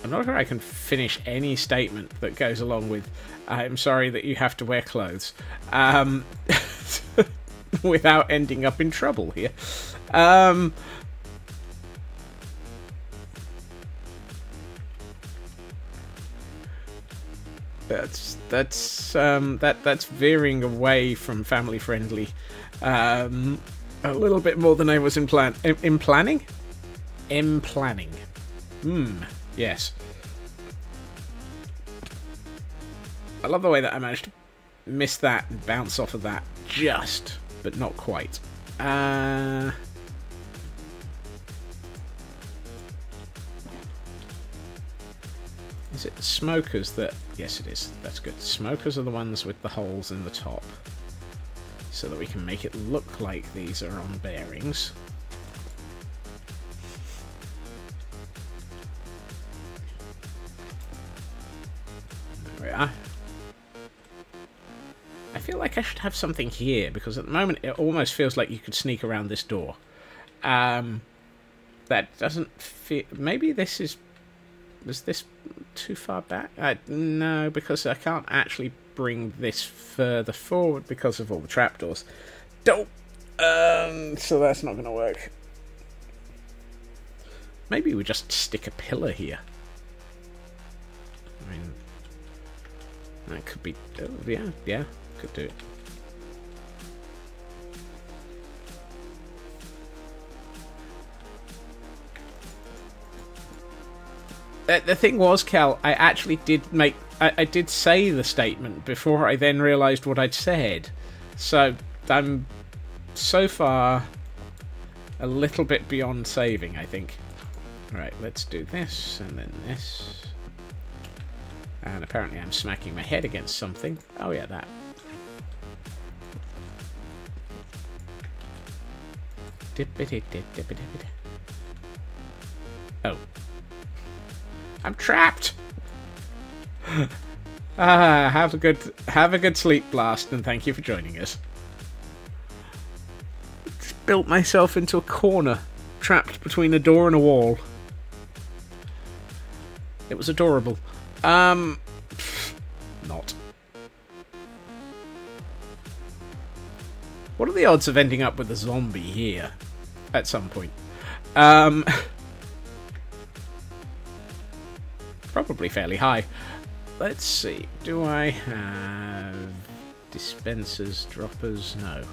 not sure I can finish any statement that goes along with I'm sorry that you have to wear clothes without ending up in trouble here. That's veering away from family friendly a little bit more than I was in planning. Yes. I love the way that I managed to miss that and bounce off of that just, but not quite. Is it smokers that... Yes, it is. That's good. Smokers are the ones with the holes in the top. So that we can make it look like these are on bearings. There we are. I feel like I should have something here, because at the moment it almost feels like you could sneak around this door. That doesn't feel... Maybe this is... Was this too far back? No, because I can't actually bring this further forward because of all the trapdoors. Dope! So that's not going to work. Maybe we just stick a pillar here. I mean... That could be... Oh, yeah, could do it. The thing was, Cal, I actually did make... I did say the statement before I then realised what I'd said. So, I'm so far a little bit beyond saving, I think. Right, let's do this, and then this. And apparently I'm smacking my head against something. Oh yeah, that. Oh. I'm trapped. Have a good sleep, Blast, and thank you for joining us. Just built myself into a corner, trapped between a door and a wall. It was adorable. Not. What are the odds of ending up with a zombie here at some point? Probably fairly high. Let's see. Do I have dispensers, droppers? No.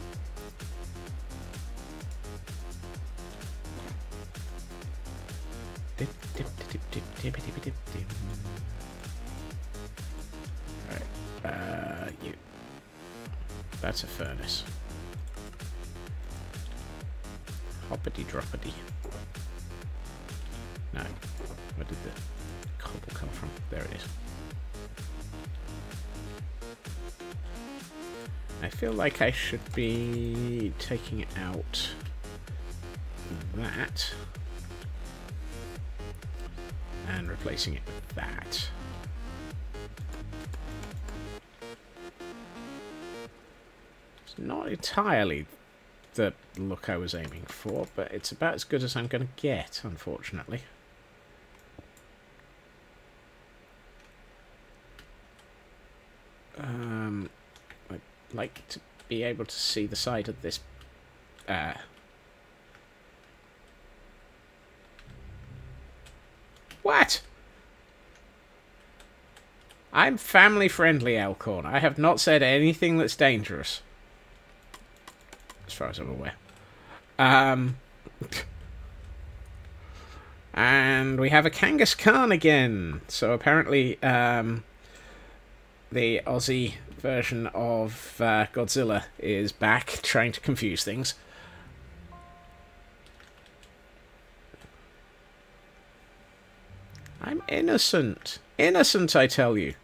Right. You. That's a furnace. Hoppity droppity. No. Where did the cobble come from? There it is. I feel like I should be taking out that and replacing it with that. It's not entirely the look I was aiming for, but it's about as good as I'm going to get, unfortunately. I'd like to be able to see the side of this. What? I'm family friendly, Elkhorn. I have not said anything that's dangerous. As far as I'm aware. And we have a Kangaskhan again. So apparently, the Aussie version of Godzilla is back, trying to confuse things. I'm innocent. Innocent, I tell you.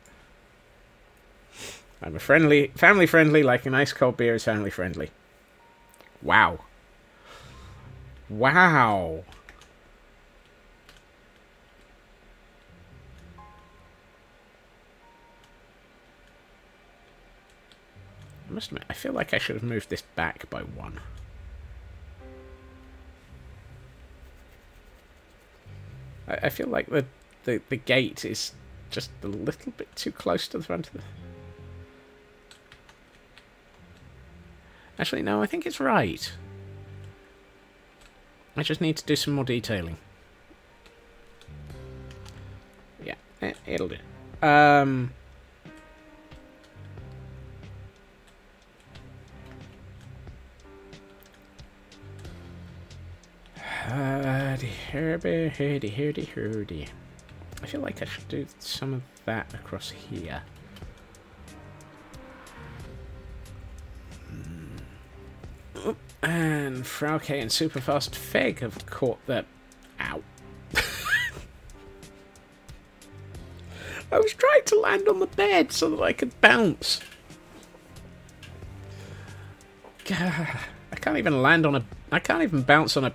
I'm a family friendly, like a nice cold beer is family friendly. Wow. Wow. I must admit, I feel like I should have moved this back by 1. I feel like the gate is just a little bit too close to the front of the... Actually, no, I think it's right. I just need to do some more detailing. Yeah, it'll do. Herdy. I feel like I should do some of that across here. And Friyay and Superfast Feg have caught the... Ow. I was trying to land on the bed so that I could bounce. God, I can't even land on a... I can't even bounce on a...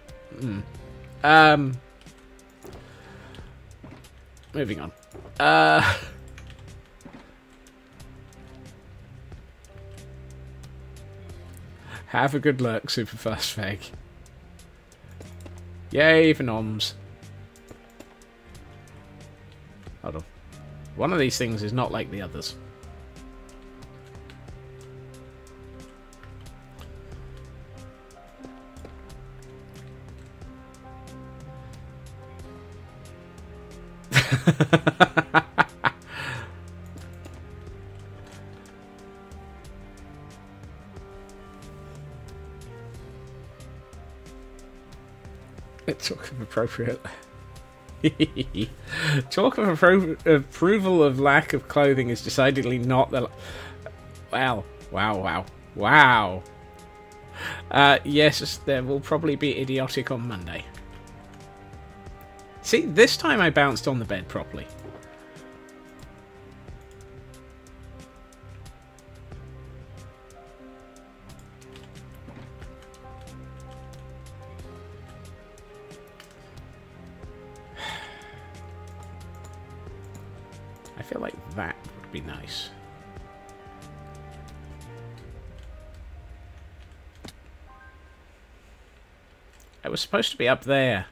Moving on. Have a good luck, Superfast Feg. Yay for noms. Hold on. One of these things is not like the others. Talk of appropriate. Talk of approval of lack of clothing is decidedly not the. Wow. Yes, there will probably be idiotic on Monday. See, this time I bounced on the bed properly. I feel like that would be nice. I was supposed to be up there.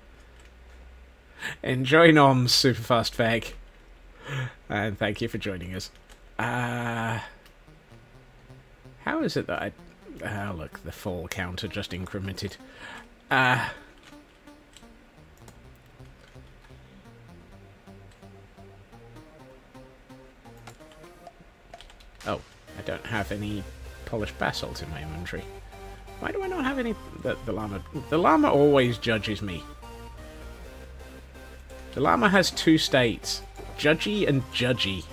Enjoy noms, Superfast Fag. And thank you for joining us. How is it that I... Oh, look, the fall counter just incremented. Oh, I don't have any polished basalt in my inventory. Why do I not have any... The llama always judges me. The llama has 2 states. Judgy and judgy.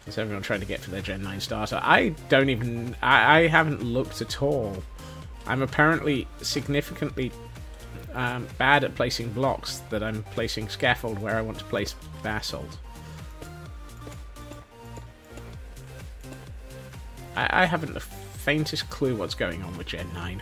Is everyone trying to get for their Gen 9 starter? I don't even... I haven't looked at all. I'm apparently significantly bad at placing blocks that I'm placing scaffold where I want to place basalt. I haven't the faintest clue what's going on with Gen 9.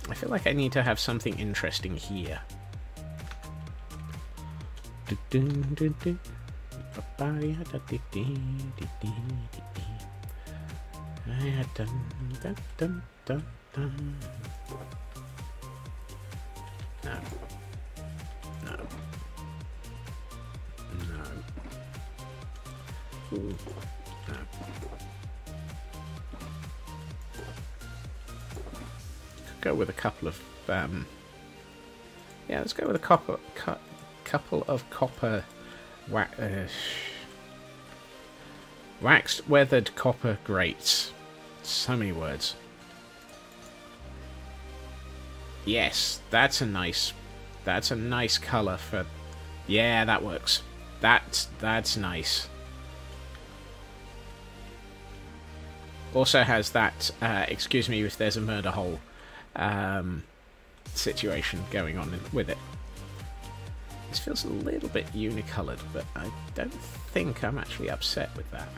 I feel like I need to have something interesting here. No. No. No. Ooh. No. Could go with a couple of yeah, let's go with a couple of copper waxed weathered copper grates. So many words. Yes, that's a nice colour for. Yeah, that works. That's nice. Also has that excuse me if there's a murder hole situation going on with it. This feels a little bit unicoloured, but I don't think I'm actually upset with that.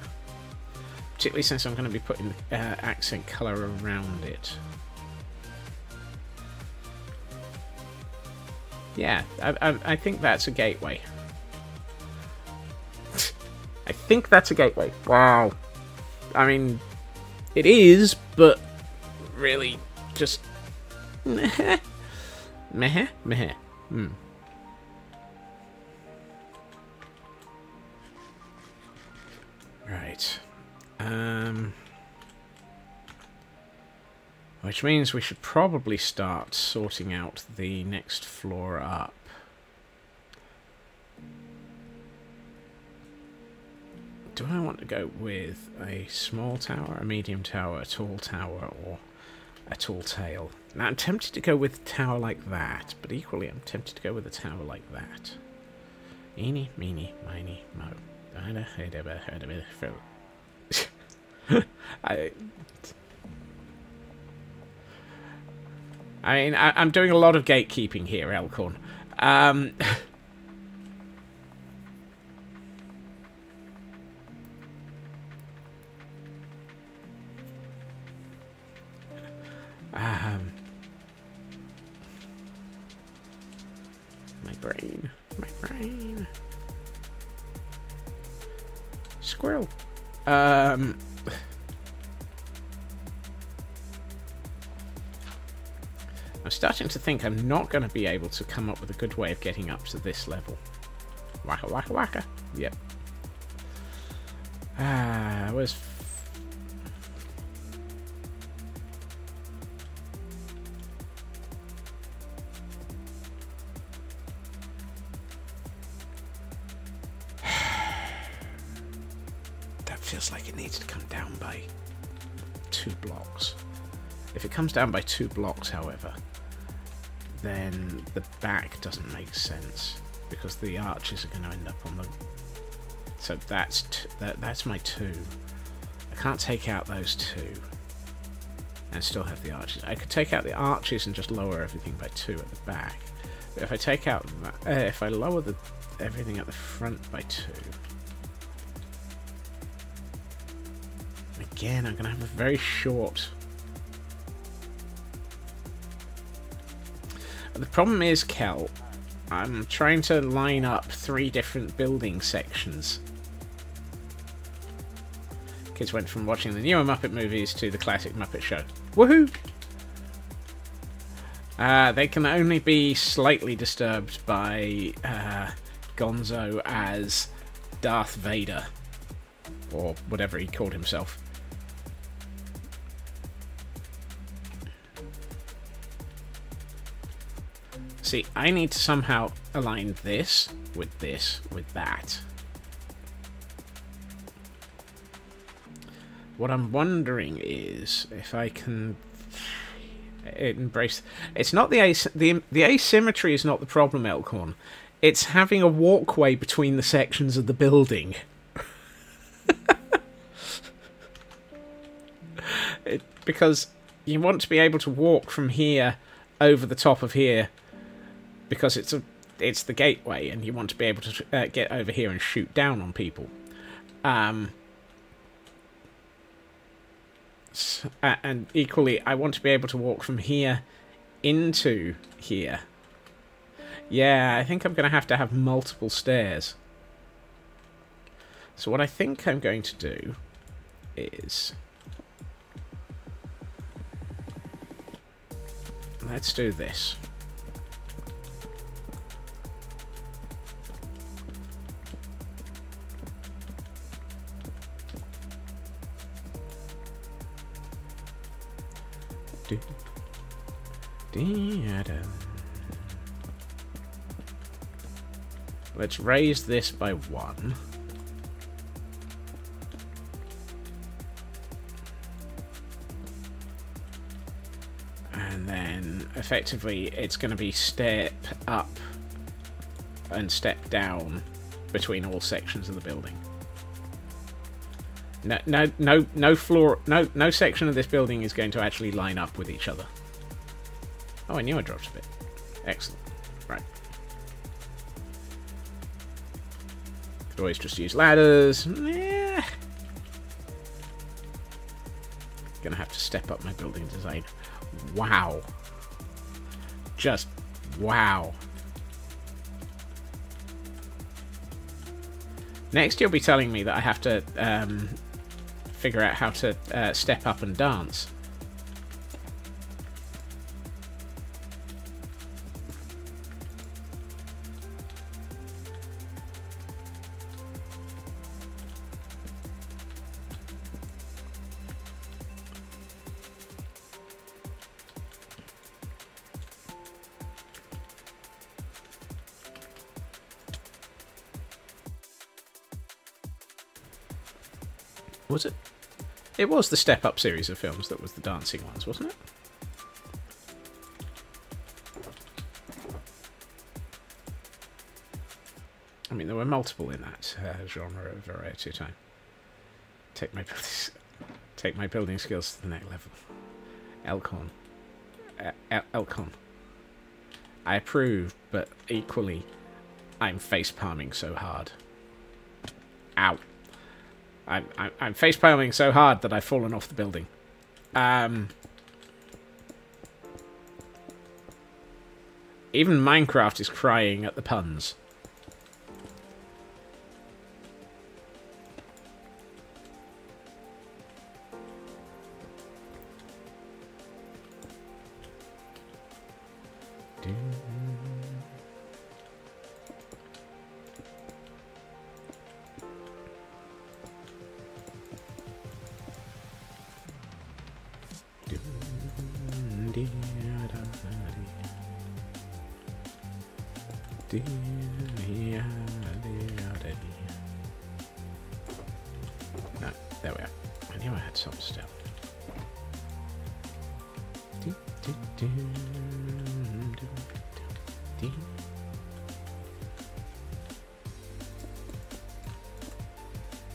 Particularly since I'm going to be putting accent colour around it. Yeah, I think that's a gateway. I think that's a gateway. Wow. I mean, it is, but really just... meh. Meh. Meh. Hmm. Right. Which means we should probably start sorting out the next floor up. Do I want to go with a small tower, a medium tower, a tall tower, or a tall tail? Now, I'm tempted to go with a tower like that, but equally I'm tempted to go with a tower like that. Eeny, meeny, miny, mo. I mean, I'm doing a lot of gatekeeping here, Elkhorn. My brain. Squirrel. I'm starting to think I'm not going to be able to come up with a good way of getting up to this level. Waka waka waka. Yep. Where's... That feels like it needs to come down by 2 blocks. If it comes down by 2 blocks, however, then the back doesn't make sense because the arches are going to end up on the. So that's my 2. I can't take out those 2 and still have the arches. I could take out the arches and just lower everything by 2 at the back. But if I take out if I lower everything at the front by 2. Again, I'm going to have a very short. The problem is, Kel, I'm trying to line up 3 different building sections. Kids went from watching the newer Muppet movies to the classic Muppet Show. Woohoo! They can only be slightly disturbed by Gonzo as Darth Vader, or whatever he called himself. See, I need to somehow align this, with that. What I'm wondering is if I can embrace... It's not the asymmetry is not the problem, Elkhorn. It's having a walkway between the sections of the building. Because you want to be able to walk from here over the top of here, because it's the gateway, and you want to be able to get over here and shoot down on people. And equally, I want to be able to walk from here into here. Yeah, I think I'm going to have multiple stairs. So what I think I'm going to do is... let's do this. Let's raise this by 1. And then, effectively, it's going to be step up and step down between all sections of the building. No floor, no section of this building is going to actually line up with each other. Oh, I knew I dropped a bit. Excellent. Right. Could always just use ladders. Gonna have to step up my building design. Wow. Just wow. Next you'll be telling me that I have to figure out how to step up and dance. Was it? It was the Step Up series of films that was the dancing ones, wasn't it? I mean, there were multiple in that genre of variety time. Take my building skills to the next level. Elkhorn. Elkhorn. I approve, but equally, I'm face palming so hard. Ow. I'm facepalming so hard that I've fallen off the building. Even Minecraft is crying at the puns. No, there we are. I knew I had some still.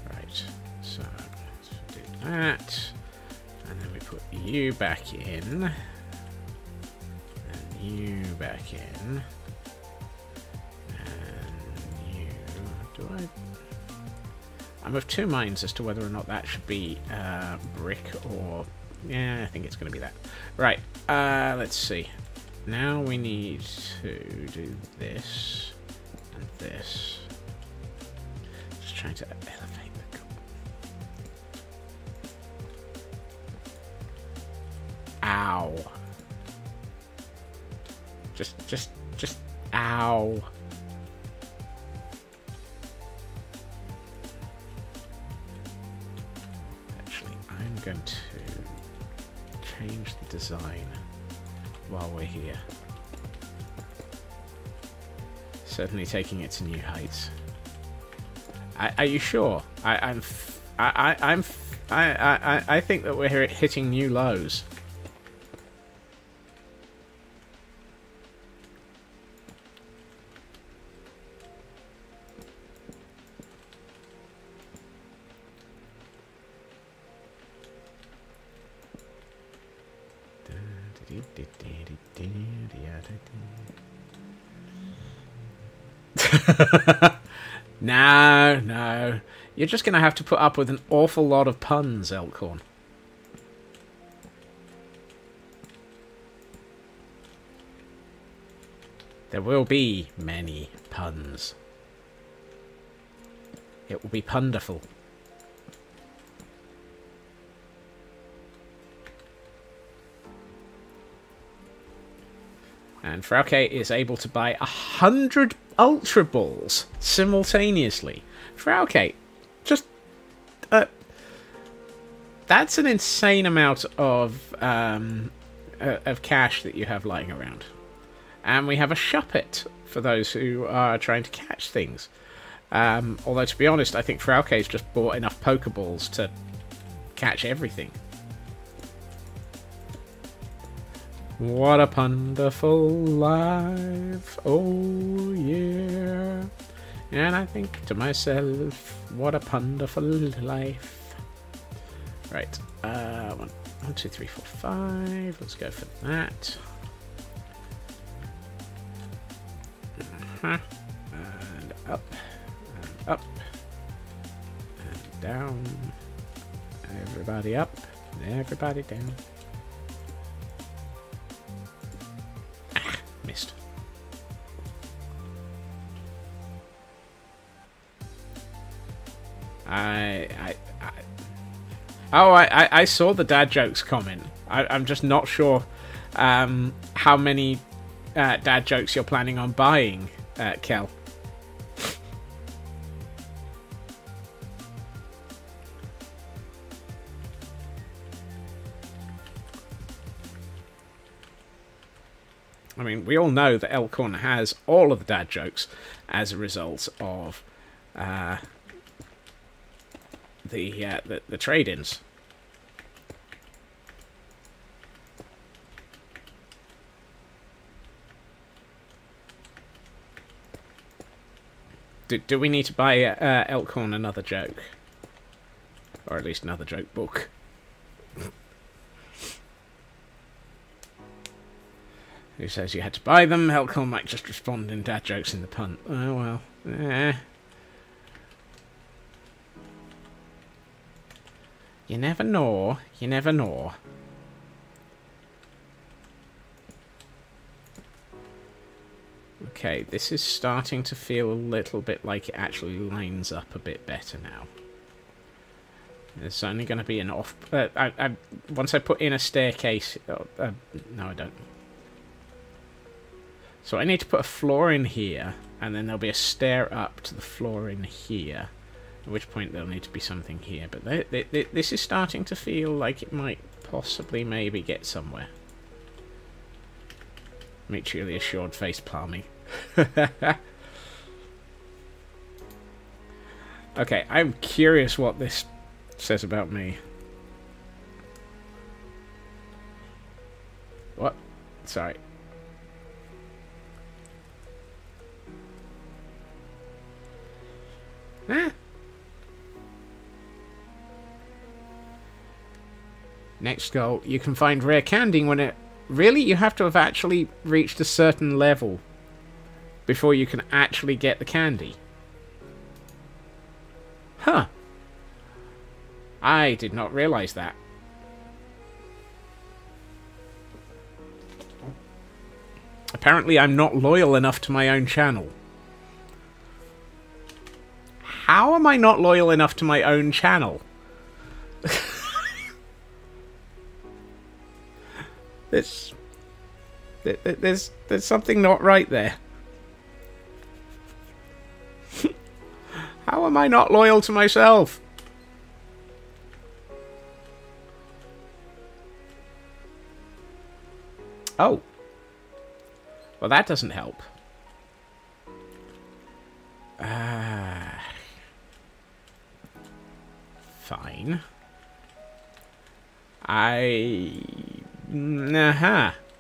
Right, so let's do that. And then we put you back in. And you back in. I'm of two minds as to whether or not that should be brick or... yeah, I think it's going to be that. Right, let's see. Now we need to do this and this. Just trying to elevate the... Ow. Just, ow. Going to change the design while we're here. Certainly taking it to new heights. Are you sure? I think that we're hitting new lows. No. You're just going to have to put up with an awful lot of puns, Elkhorn. There will be many puns. It will be punderful. And Friyay is able to buy 100 Ultra Balls simultaneously. Friyay, just... that's an insane amount of cash that you have lying around. And we have a shuppet for those who are trying to catch things. Although, to be honest, I think Friyay's just bought enough Pokeballs to catch everything. What a wonderful life, oh yeah. And I think to myself, what a wonderful life. Right, 1, 2, 3, 4, 5. Let's go for that. And up, and up, and down. Everybody up, everybody down. Missed. I saw the dad jokes comment. I'm just not sure how many dad jokes you're planning on buying, Kel. I mean, we all know that Elkhorn has all of the dad jokes as a result of the trade-ins. Do we need to buy Elkhorn another joke? Or at least another joke book? Who says you had to buy them? Elkhorn might just respond in dad jokes in the punt. Oh well. You never know. You never know. Okay, this is starting to feel a little bit like it actually lines up a bit better now. There's only going to be an off... once I put in a staircase... no, I don't. So I need to put a floor in here, and then there'll be a stair up to the floor in here. At which point there'll need to be something here. But this is starting to feel like it might possibly maybe get somewhere. Mutually assured face palming. Okay, I'm curious what this says about me. What? Sorry. Ah. Next goal, you can find rare candy when it... Really? You have to have actually reached a certain level before you can actually get the candy? Huh. I did not realize that. Apparently I'm not loyal enough to my own channel. How am I not loyal enough to my own channel? There's something not right there. How am I not loyal to myself? Oh. Well, that doesn't help. Fine.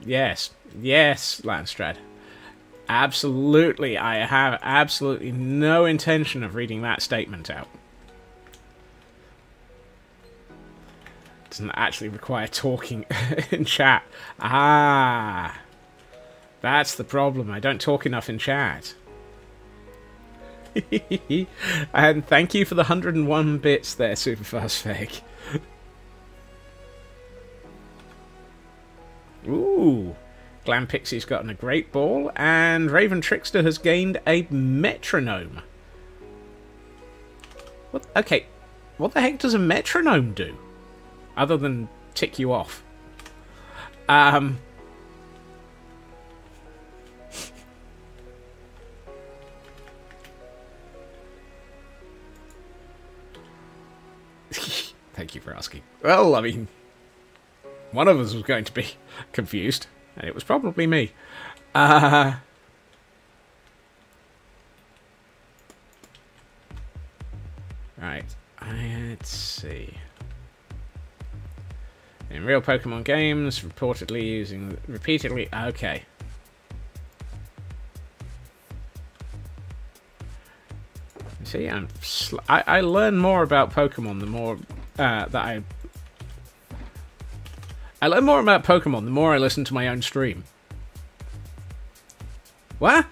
Yes. Yes, Landstrad. Absolutely. I have absolutely no intention of reading that statement out. Doesn't actually require talking in chat. Ah. That's the problem. I don't talk enough in chat. And thank you for the 101 bits there, Superfast Fake. Ooh. Glam Pixie's gotten a great ball, and Raven Trickster has gained a metronome. What? Okay, what the heck does a metronome do? Other than tick you off. Thank you for asking. Well, I mean, one of us was going to be confused, and it was probably me. Right, let's see. In real Pokemon games, reportedly using repeatedly. Okay. See, I learn more about Pokemon the more I learn more about Pokemon the more I listen to my own stream. What?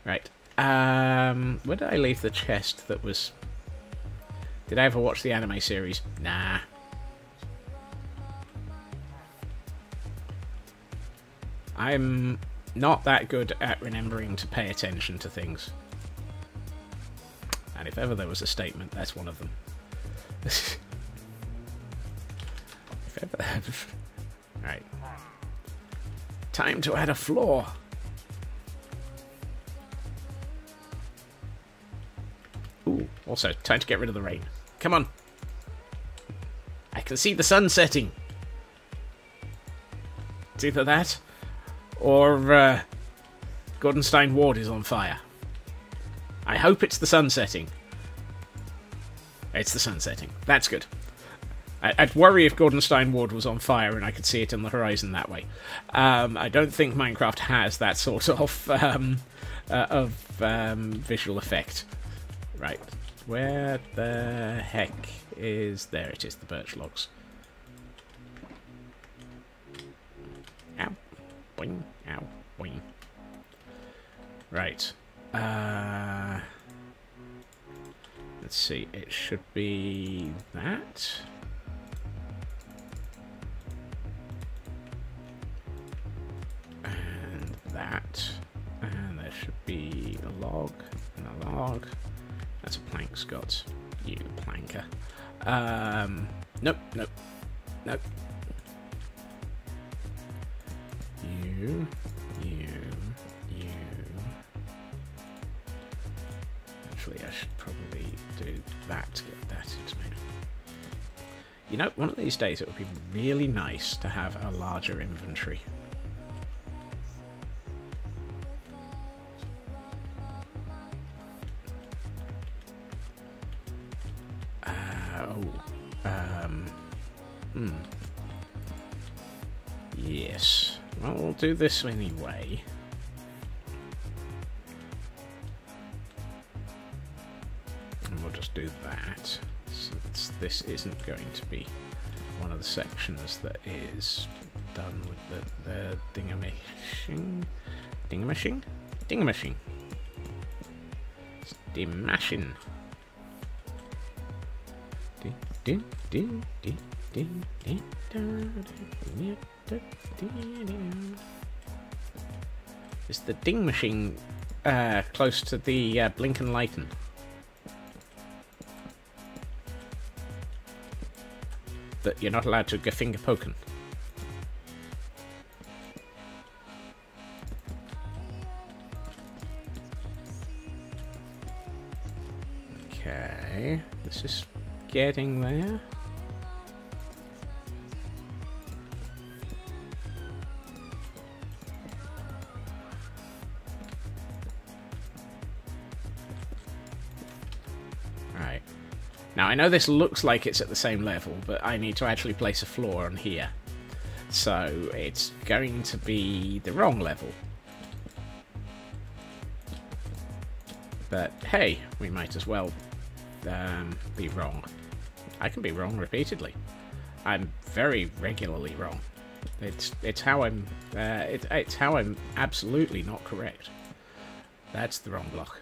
Right. Where did I leave the chest that was... Did I ever watch the anime series? Nah. I'm not that good at remembering to pay attention to things. And if ever there was a statement, that's one of them. If ever... Right. Time to add a floor. Ooh, also, time to get rid of the rain. Come on. I can see the sun setting. It's either that, or Gordonstein Ward is on fire. I hope it's the sun setting. It's the sun setting. That's good. I'd worry if Gordonstein Ward was on fire and I could see it on the horizon that way. I don't think Minecraft has that sort of visual effect. Right. Where the heck is... There it is, the birch logs. Ow. Boing. Ow. Boing. Right. Let's see. It should be that. And that. And there should be a log and a log. That's a plank, Scott. You planker. Nope, nope, nope. You. Actually, I should probably do that to get that into me. You know, one of these days it would be really nice to have a larger inventory. Yes. Well, we'll do this anyway. And we'll just do that, since this isn't going to be one of the sections that is done with the dingamashing. Dingamashing? Dingamashing. It's demashing. Is the ding machine close to the blink and lighten? That you're not allowed to get finger poking? Okay, this is getting there. Right. Now I know this looks like it's at the same level, but I need to actually place a floor on here. So it's going to be the wrong level. But hey, we might as well be wrong. I can be wrong repeatedly. I'm very regularly wrong. It's how I'm it's how I'm absolutely not correct. That's the wrong block.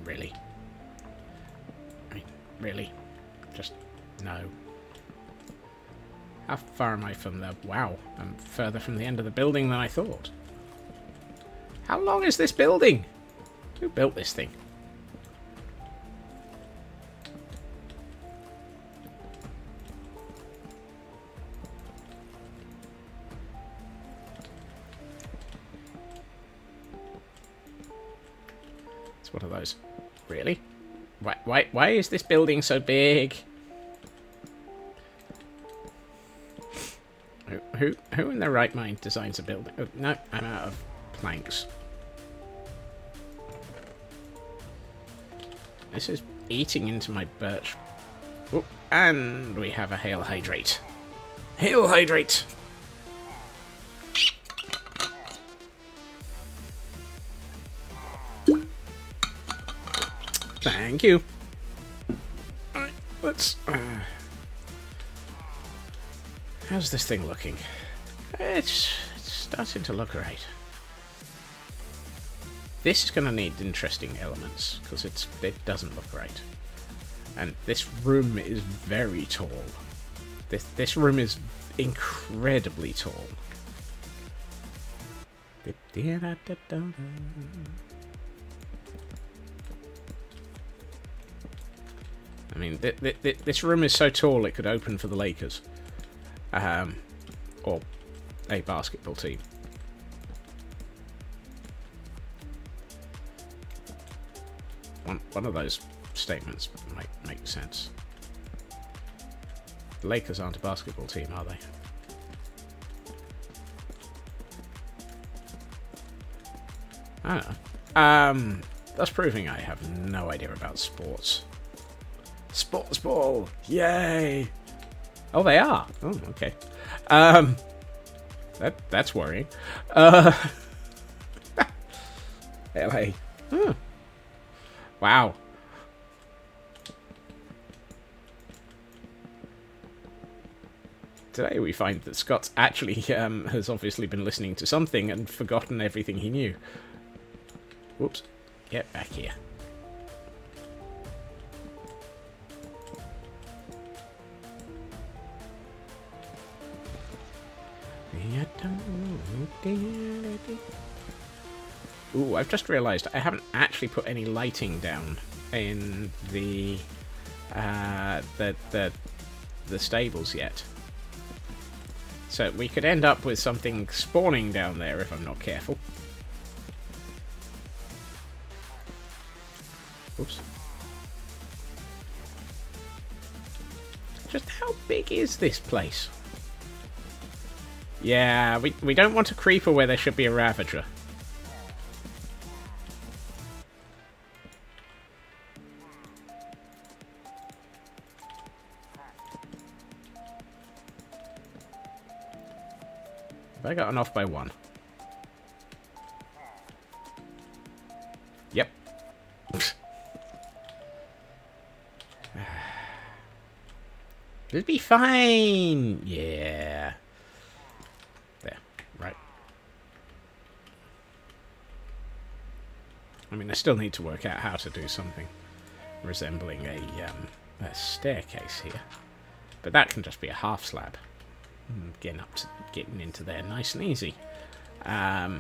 Really? I mean, really? Just no. How far am I from the... Wow, I'm further from the end of the building than I thought. How long is this building? Who built this thing? It's one of those. Really? Why is this building so big? Who in their right mind designs a building? Oh, no, I'm out of planks. This is eating into my birch. Oh, and we have a hail hydrate. Hail hydrate! Thank you. Alright, let's... how's this thing looking? It's starting to look right. This is going to need interesting elements, because it doesn't look right. And this room is very tall. This room is incredibly tall. I mean, this room is so tall it could open for the Lakers. Or a basketball team. One of those statements might make sense. The Lakers aren't a basketball team, are they? I don't know. That's proving I have no idea about sports. Sports ball! Yay! Oh, they are. Oh, okay. That's worrying. LA. Huh. Wow. Today we find that Scott's actually has obviously been listening to something and forgotten everything he knew. Whoops. Get back here. Ooh, I've just realised I haven't actually put any lighting down in the stables yet. So we could end up with something spawning down there if I'm not careful. Oops. Just how big is this place? Yeah, we don't want a creeper where there should be a ravager. Have I gotten off by one? Yep. It'll be fine. Yeah. There. Right. I mean, I still need to work out how to do something resembling a staircase here. But that can just be a half slab. Getting into there nice and easy. Right.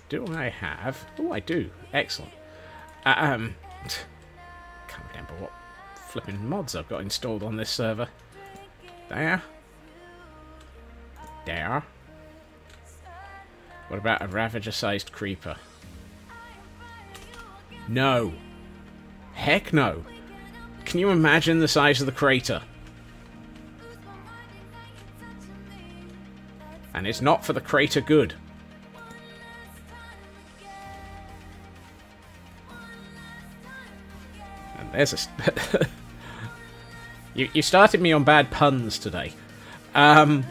Do I have... Oh, I do. Excellent. Can't remember what flipping mods I've got installed on this server. There. There. What about a Ravager-sized creeper? No. Heck no. Can you imagine the size of the crater? And it's not for the crater good. There's a... you started me on bad puns today. Let's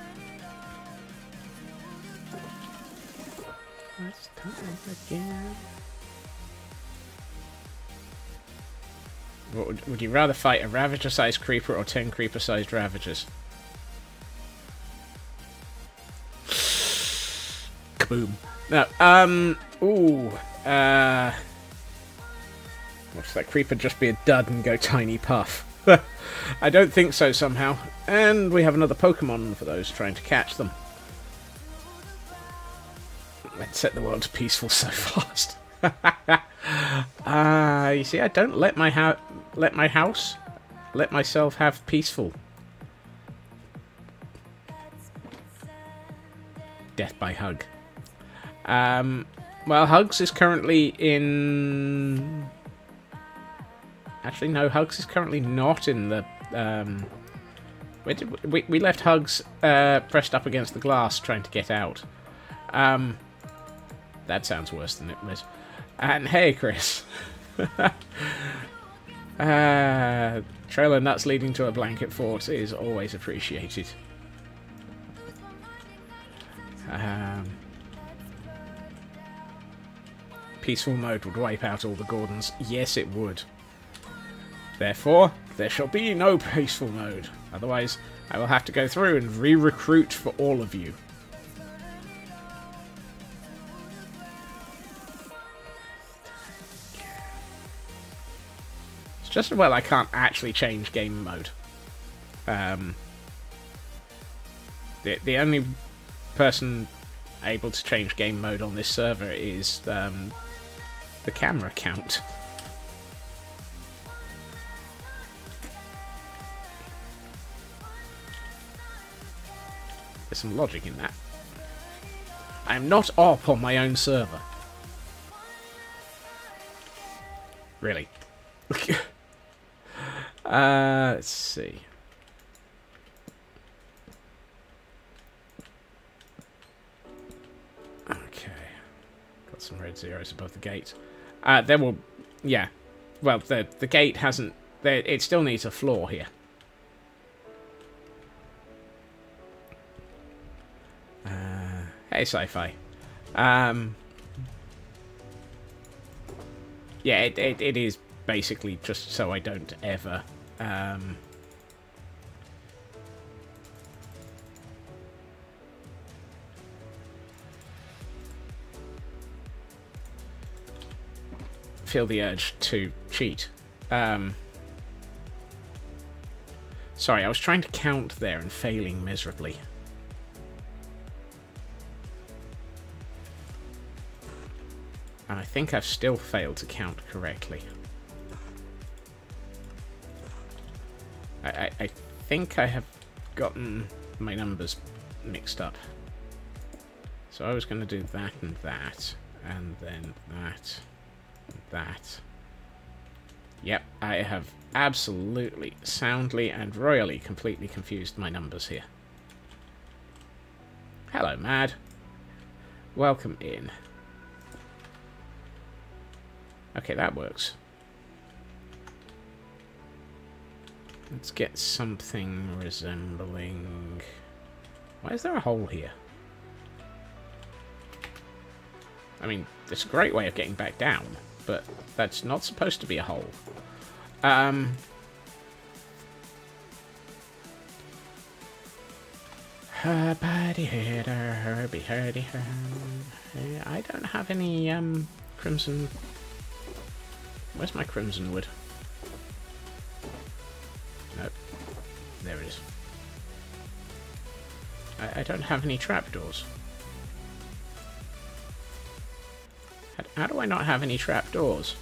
start again. Would you rather fight a Ravager-sized creeper or 10 creeper-sized Ravagers? Kaboom. No, watch that creeper just be a dud and go tiny puff. I don't think so somehow. And we have another Pokemon for those trying to catch them. Let's set the world to peaceful so fast. You see, I don't let myself have peaceful. Death by Hug. Well, Hugs is currently in... Actually, no, Hugs is currently not in the... We left Hugs pressed up against the glass trying to get out. That sounds worse than it was. And hey, Chris. Trailer nuts leading to a blanket fort is always appreciated. Peaceful mode would wipe out all the Gordons. Yes, it would. Therefore, there shall be no peaceful mode. Otherwise, I will have to go through and re-recruit for all of you. It's just well, I can't actually change game mode. The only person able to change game mode on this server is the camera count. There's some logic in that. I am not op on my own server. Really. Let's see. Okay. Got some red zeros above the gate. There will... Yeah. Well, the gate hasn't... It still needs a floor here. Hey, Sci-Fi. Yeah, it is basically just so I don't ever... feel the urge to cheat. Sorry, I was trying to count there and failing miserably. And I think I've still failed to count correctly. I think I have gotten my numbers mixed up. So I was going to do that, and then that, and that. Yep, I have absolutely, soundly, and royally completely confused my numbers here. Hello, Mad. Welcome in. Okay, that works. Let's get something resembling... Why is there a hole here? I mean, it's a great way of getting back down, but that's not supposed to be a hole. I don't have any crimson... Where's my crimson wood? Nope. There it is. I don't have any trapdoors. How do I not have any trapdoors?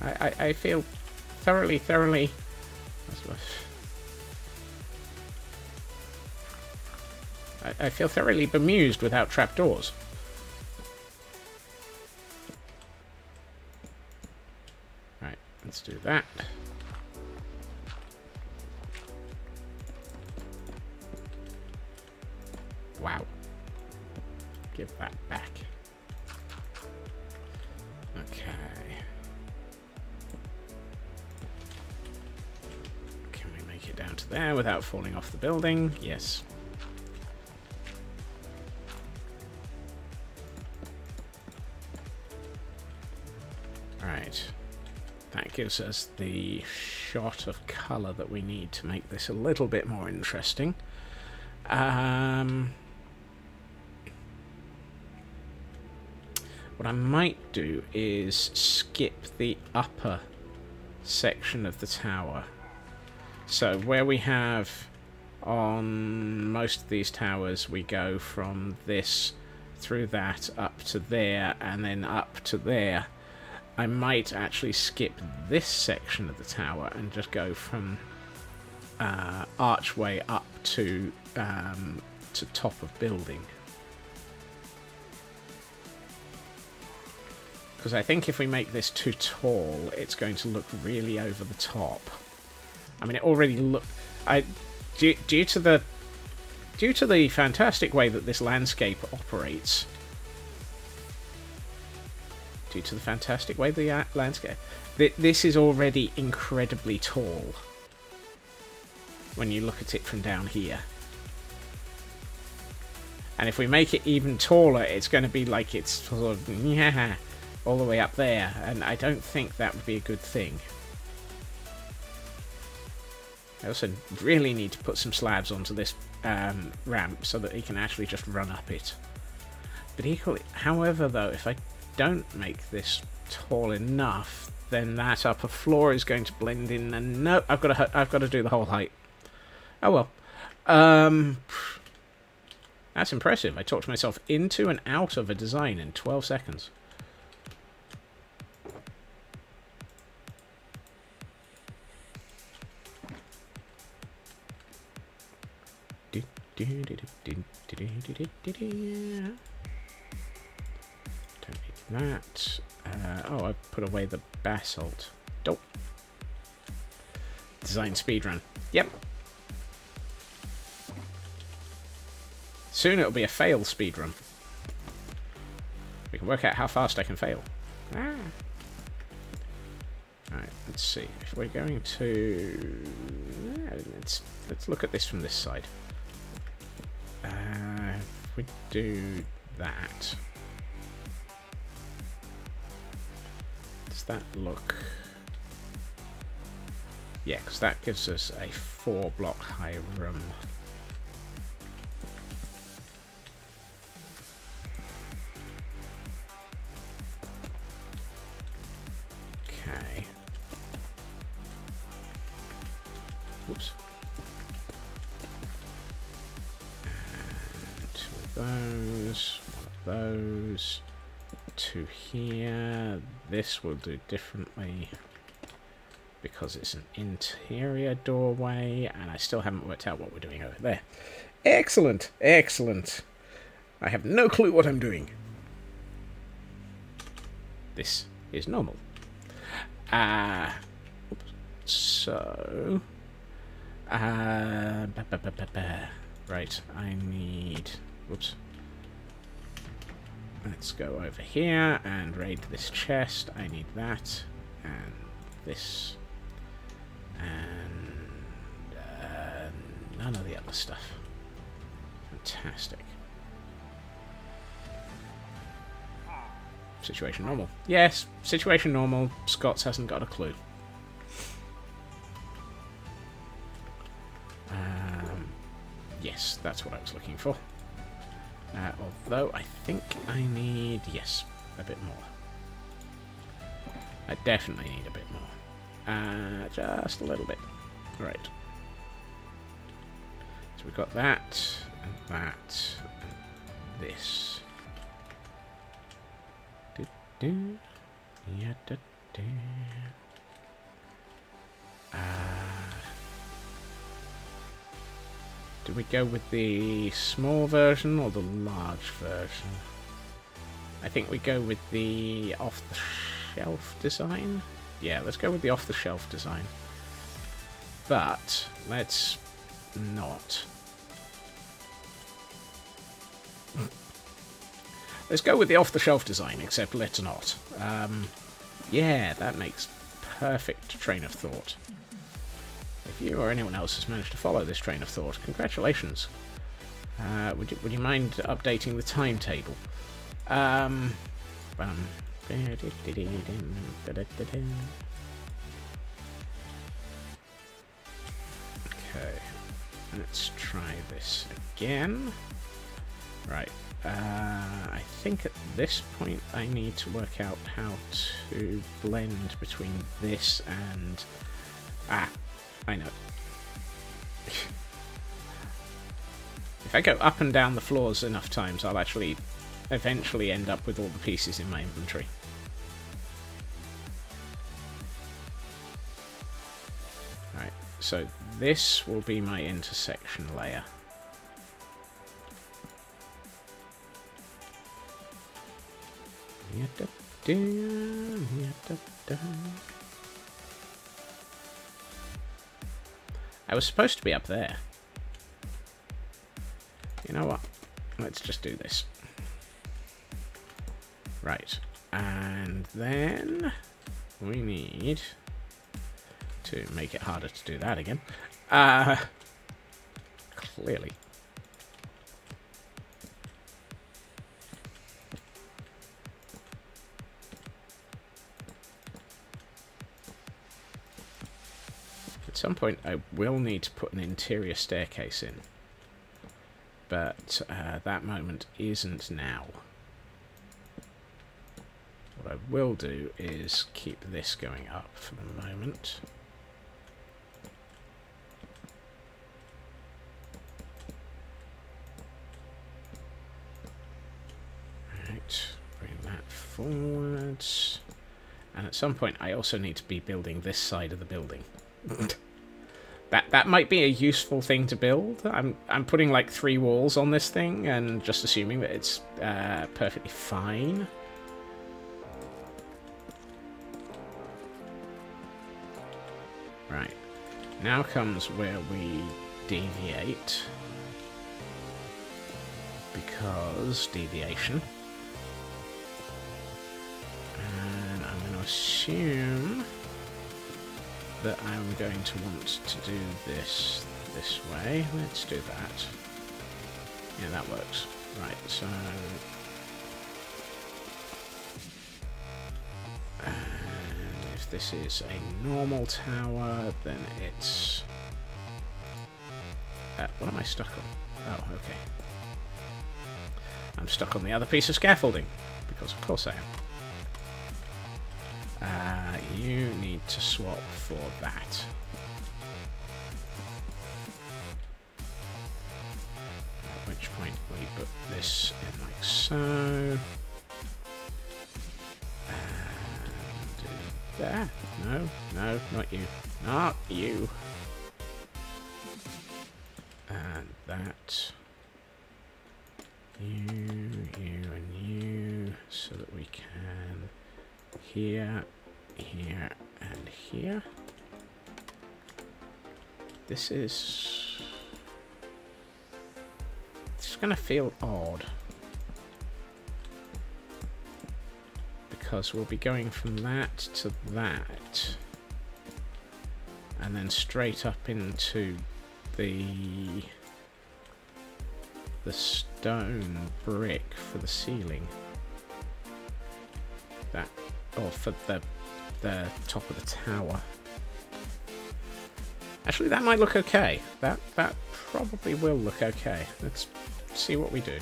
I feel thoroughly... I feel thoroughly bemused without trapdoors. Right, let's do that. Wow. Give that back. Okay. there without falling off the building. Yes. Right. That gives us the shot of colour that we need to make this a little bit more interesting. What I might do is skip the upper section of the tower. So where we have on most of these towers, we go from this through that up to there and then up to there. I might actually skip this section of the tower and just go from archway up to top of building. Because I think if we make this too tall, it's going to look really over the top. I mean, it already look. Due to the fantastic way that this landscape operates. Due to the fantastic way the landscape, this is already incredibly tall. When you look at it from down here. And if we make it even taller, it's going to be like it's sort of all the way up there, and I don't think that would be a good thing. I also really need to put some slabs onto this ramp so that he can actually just run up it. But equally, however, though, if I don't make this tall enough, then that upper floor is going to blend in, and no, I've got to do the whole height. Oh well. That's impressive. I talked myself into and out of a design in 12 seconds. Don't need that. Oh, I put away the basalt. Dope. Design speedrun. Yep. Soon it'll be a fail speedrun. We can work out how fast I can fail. Ah. Alright, let's see. If we're going to... let's look at this from this side. If we do that... does that look... yeah, because that gives us a 4-block high room. Okay. Whoops. And two of those, one of those, two here. This will do differently because it's an interior doorway, and I still haven't worked out what we're doing over there. Excellent, excellent. I have no clue what I'm doing. This is normal. So, right, I need, whoops, let's go over here and raid this chest. I need that, and this, and none of the other stuff. Fantastic. Situation normal. Yes, situation normal. Scots hasn't got a clue. Yes, that's what I was looking for. Although I think I need, yes, a bit more. I definitely need a bit more. Just a little bit. Right. So we've got that, and that, and this. Yeah, do we go with the small version or the large version? I think we go with the off-the-shelf design. Yeah, let's go with the off-the-shelf design. But let's not. Let's go with the off-the-shelf design, except let's not. Yeah, that makes perfect train of thought. if you or anyone else has managed to follow this train of thought, congratulations. Would you mind updating the timetable? Okay, let's try this again. Right, I think at this point I need to work out how to blend between this and... Ah, I know. If I go up and down the floors enough times, I'll actually eventually end up with all the pieces in my inventory. Right, so this will be my intersection layer. I was supposed to be up there. You know what? Let's just do this. Right. And then we need to make it harder to do that again. Clearly. At some point I will need to put an interior staircase in. But that moment isn't now. What I will do is keep this going up for the moment. Right, bring that forwards. And at some point I also need to be building this side of the building. That might be a useful thing to build. I'm putting like 3 walls on this thing and just assuming that it's perfectly fine. Right. Now comes where we deviate. Because deviation. And I'm going to assume that I'm going to want to do this way. Let's do that. Yeah, that works. Right, so... And if this is a normal tower, then it's... what am I stuck on? Oh, okay. I'm stuck on the other piece of scaffolding, because of course I am. You need to swap for that. At which point we put this in like so. And do that. No, no, not you. Not you. And that. You, and you, so that we can here, here, and here. This is gonna feel odd because we'll be going from that to that and then straight up into the stone brick for the ceiling. That, or for the top of the tower. Actually, that might look okay. That probably will look okay. Let's see what we do.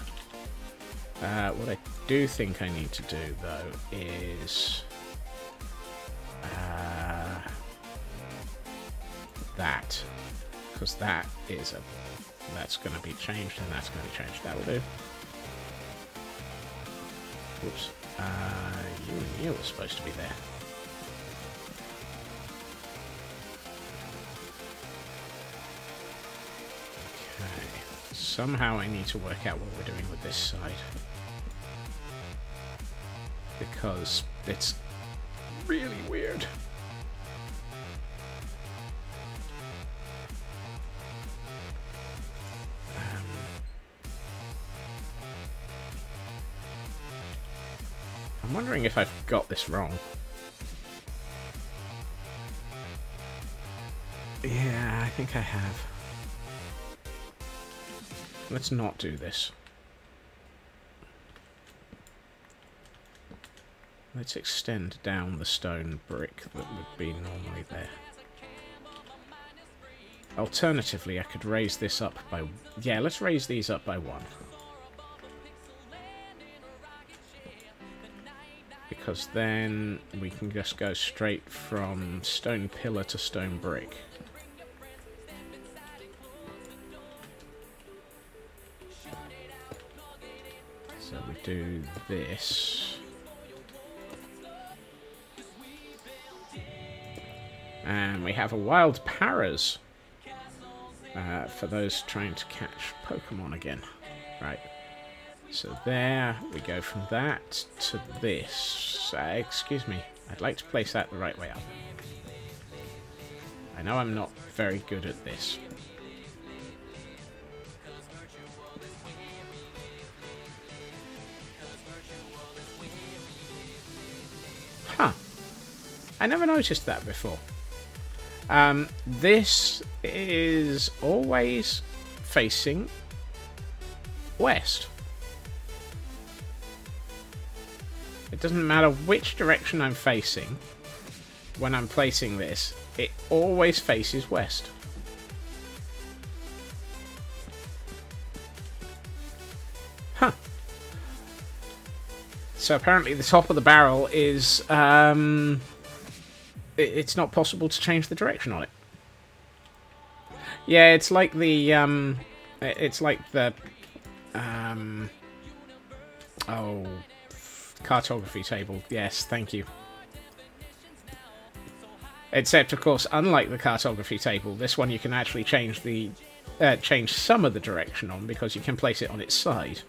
What I do think I need to do, though, is that. Because that is that's going to be changed, and that's going to be changed. That'll do. Oops. You and you were supposed to be there. Okay. Somehow I need to work out what we're doing with this side. Because it's really weird. I'm wondering if I've got this wrong. Yeah, Yeah, I think I have. Let's not do this. Let's extend down the stone brick that would be normally there. Alternatively, I could raise this up by... Yeah, let's raise these up by 1. Because then we can just go straight from stone pillar to stone brick. So we do this. And we have a wild paras for those trying to catch Pokemon again. Right. So there, we go from that to this. Excuse me, I'd like to place that the right way up. I know I'm not very good at this. Huh. I never noticed that before. This is always facing west. It doesn't matter which direction I'm facing when I'm placing this, it always faces west. Huh. So apparently the top of the barrel is, it's not possible to change the direction on it. Yeah, it's like the, oh... cartography table. Yes, thank you. Except, of course, unlike the cartography table, this one you can actually change the change some of the direction on because you can place it on its side.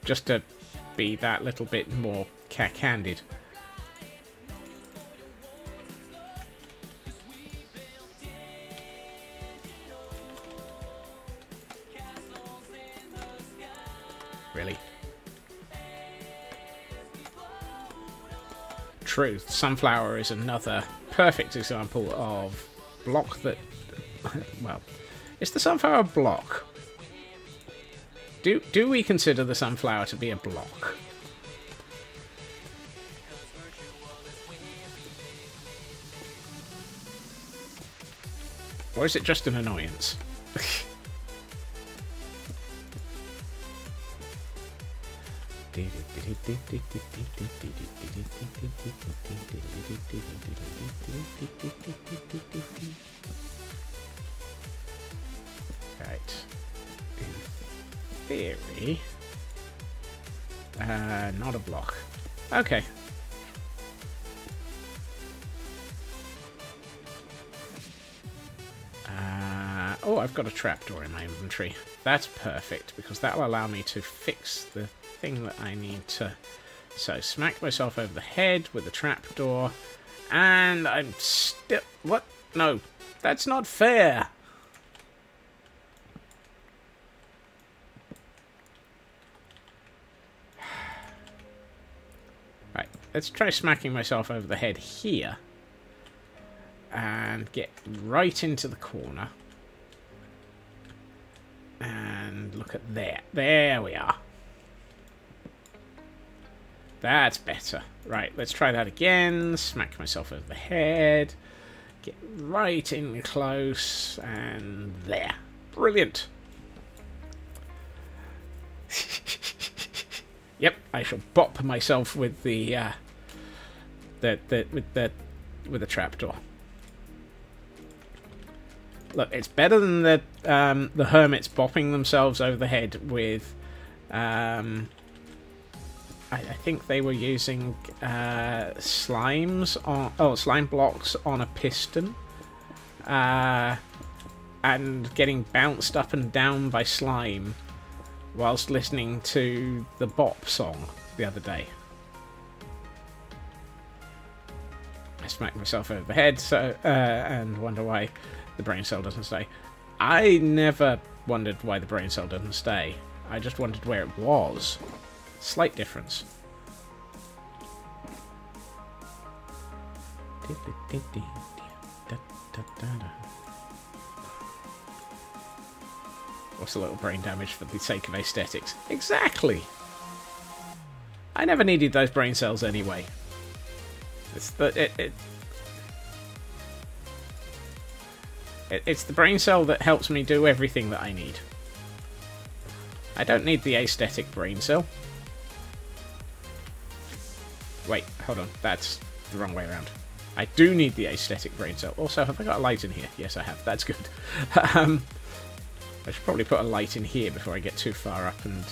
Just to be that little bit more cack-handed. Really? True, sunflower is another perfect example of block that... well, it's the sunflower block. Do we consider the sunflower to be a block? Or is it just an annoyance? Right. In theory... not a block. Okay. Oh, I've got a trapdoor in my inventory. That's perfect, because that'll allow me to fix the thing that I need to... So, smack myself over the head with the trapdoor, and I'm still... What? No, that's not fair! Right, let's try smacking myself over the head here, and get right into the corner. And look at there. There we are. That's better. Right, let's try that again. Smack myself over the head. Get right in close. And there. Brilliant. Yep, I shall bop myself with the with the trapdoor. Look, it's better than the hermits bopping themselves over the head with... I think they were using slimes on... Oh, slime blocks on a piston. And getting bounced up and down by slime whilst listening to the Bop song the other day. I smacked myself over the head so and wonder why the brain cell doesn't stay. I never wondered why the brain cell doesn't stay. I just wondered where it was. Slight difference. What's a little brain damage for the sake of aesthetics? Exactly! I never needed those brain cells anyway. It's the brain cell that helps me do everything that I need. I don't need the aesthetic brain cell. Wait, hold on. That's the wrong way around. I do need the aesthetic brain cell. Also, have I got a light in here? Yes, I have. That's good. I should probably put a light in here before I get too far up and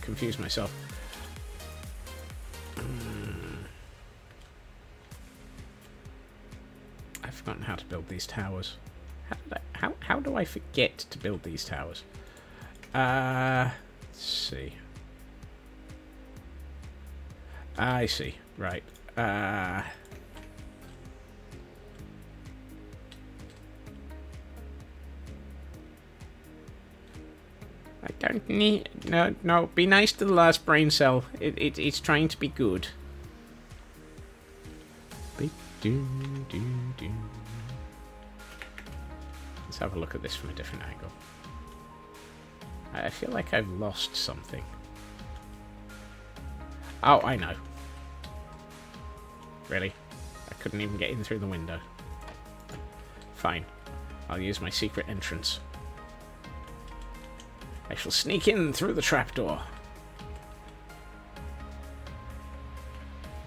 confuse myself. I've forgotten how to build these towers. How do I forget to build these towers? Let's see. I see. Right. I don't need... No. Be nice to the last brain cell. It's trying to be good. Let's have a look at this from a different angle. I feel like I've lost something. Oh, I know. Really? I couldn't even get in through the window. Fine. I'll use my secret entrance. I shall sneak in through the trapdoor.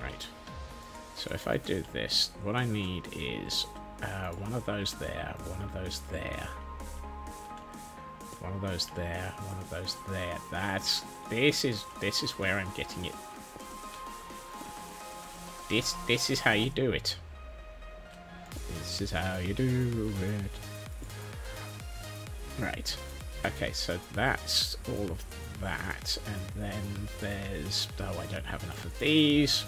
Right. So if I do this, what I need is one of those there, one of those there, one of those there, one of those there. This is where I'm getting it. This is how you do it. This is how you do it. Right. Okay, so that's all of that, and then there's... Oh, I don't have enough of these.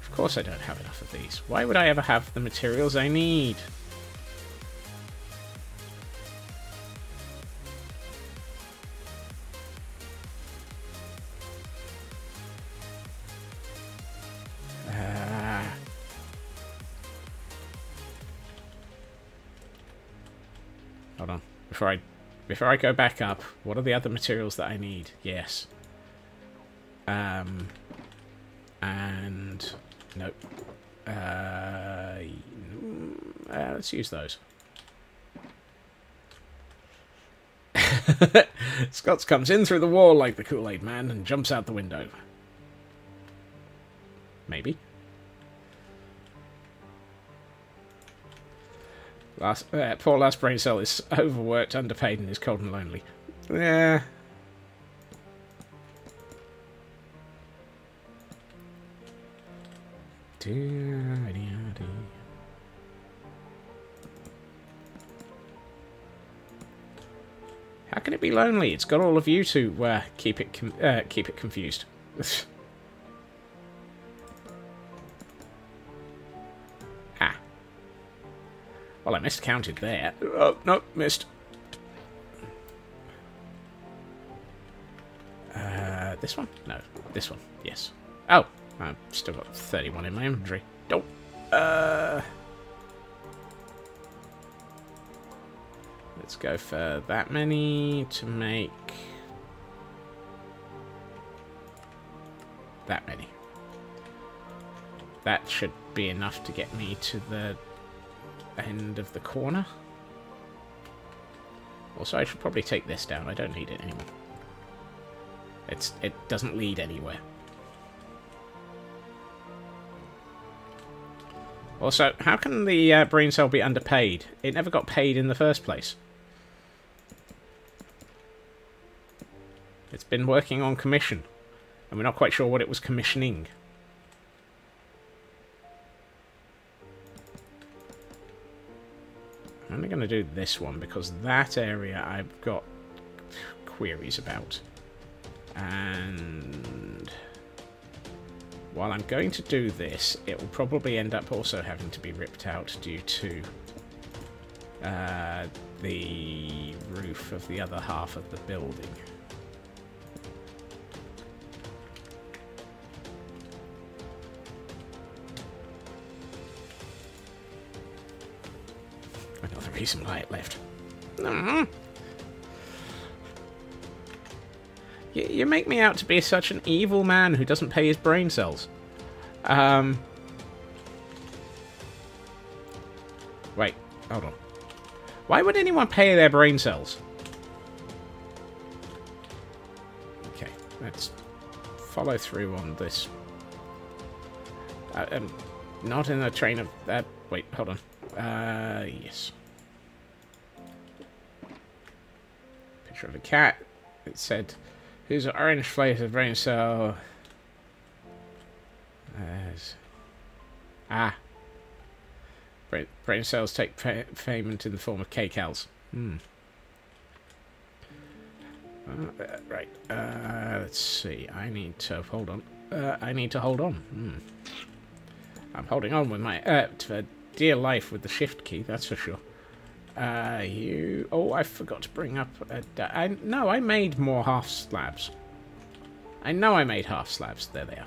Of course I don't have enough of these. Why would I ever have the materials I need? Hold on. Before I go back up, what are the other materials that I need? Yes. And... Nope. Let's use those. Scots comes in through the wall like the Kool-Aid Man and jumps out the window. Maybe. Poor last brain cell is overworked, underpaid, and is cold and lonely. Yeah. How can it be lonely? It's got all of you to keep it confused. Ah. Well, I miscounted there. Oh, no, missed. This one? No, this one. Yes. Oh, I've still got 31 in my inventory. Don't. Let's go for that many to make that many. That should be enough to get me to the end of the corner. Also, I should probably take this down. I don't need it anymore. It doesn't lead anywhere. Also, how can the brain cell be underpaid? It never got paid in the first place. It's been working on commission, and we're not quite sure what it was commissioning. I'm only going to do this one because that area I've got queries about. And while I'm going to do this, it will probably end up also having to be ripped out due to the roof of the other half of the building. be some light left. Mm. You make me out to be such an evil man who doesn't pay his brain cells. Wait, hold on. Why would anyone pay their brain cells? Okay, let's follow through on this. Not in the train of... wait, hold on. Yes. Picture of a cat. It said, whose orange flavored brain cell... Brain cells take payment in the form of kcals. Right. Let's see. I need to hold on. I'm holding on with my for dear life with the shift key. That's for sure. You. Oh, I forgot to bring up. No, I made more half slabs. I know I made half slabs. There they are.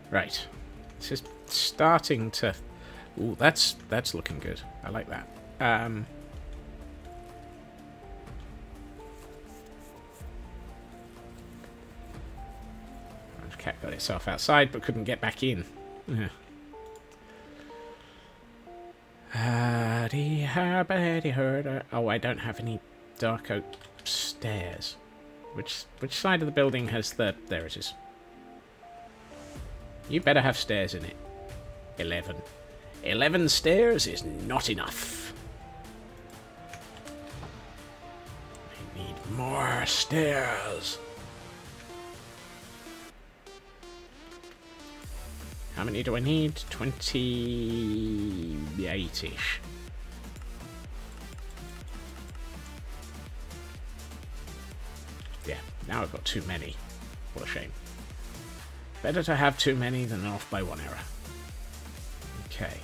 Right. This is starting to... Ooh, that's looking good. I like that. The cat got itself outside but couldn't get back in. Yeah. Oh, I don't have any dark oak stairs. Which side of the building has the... There it is. You better have stairs in it. 11. 11 stairs is not enough. I need more stairs. How many do I need? 28-ish. Yeah, now I've got too many. What a shame. Better to have too many than off by one error. Okay.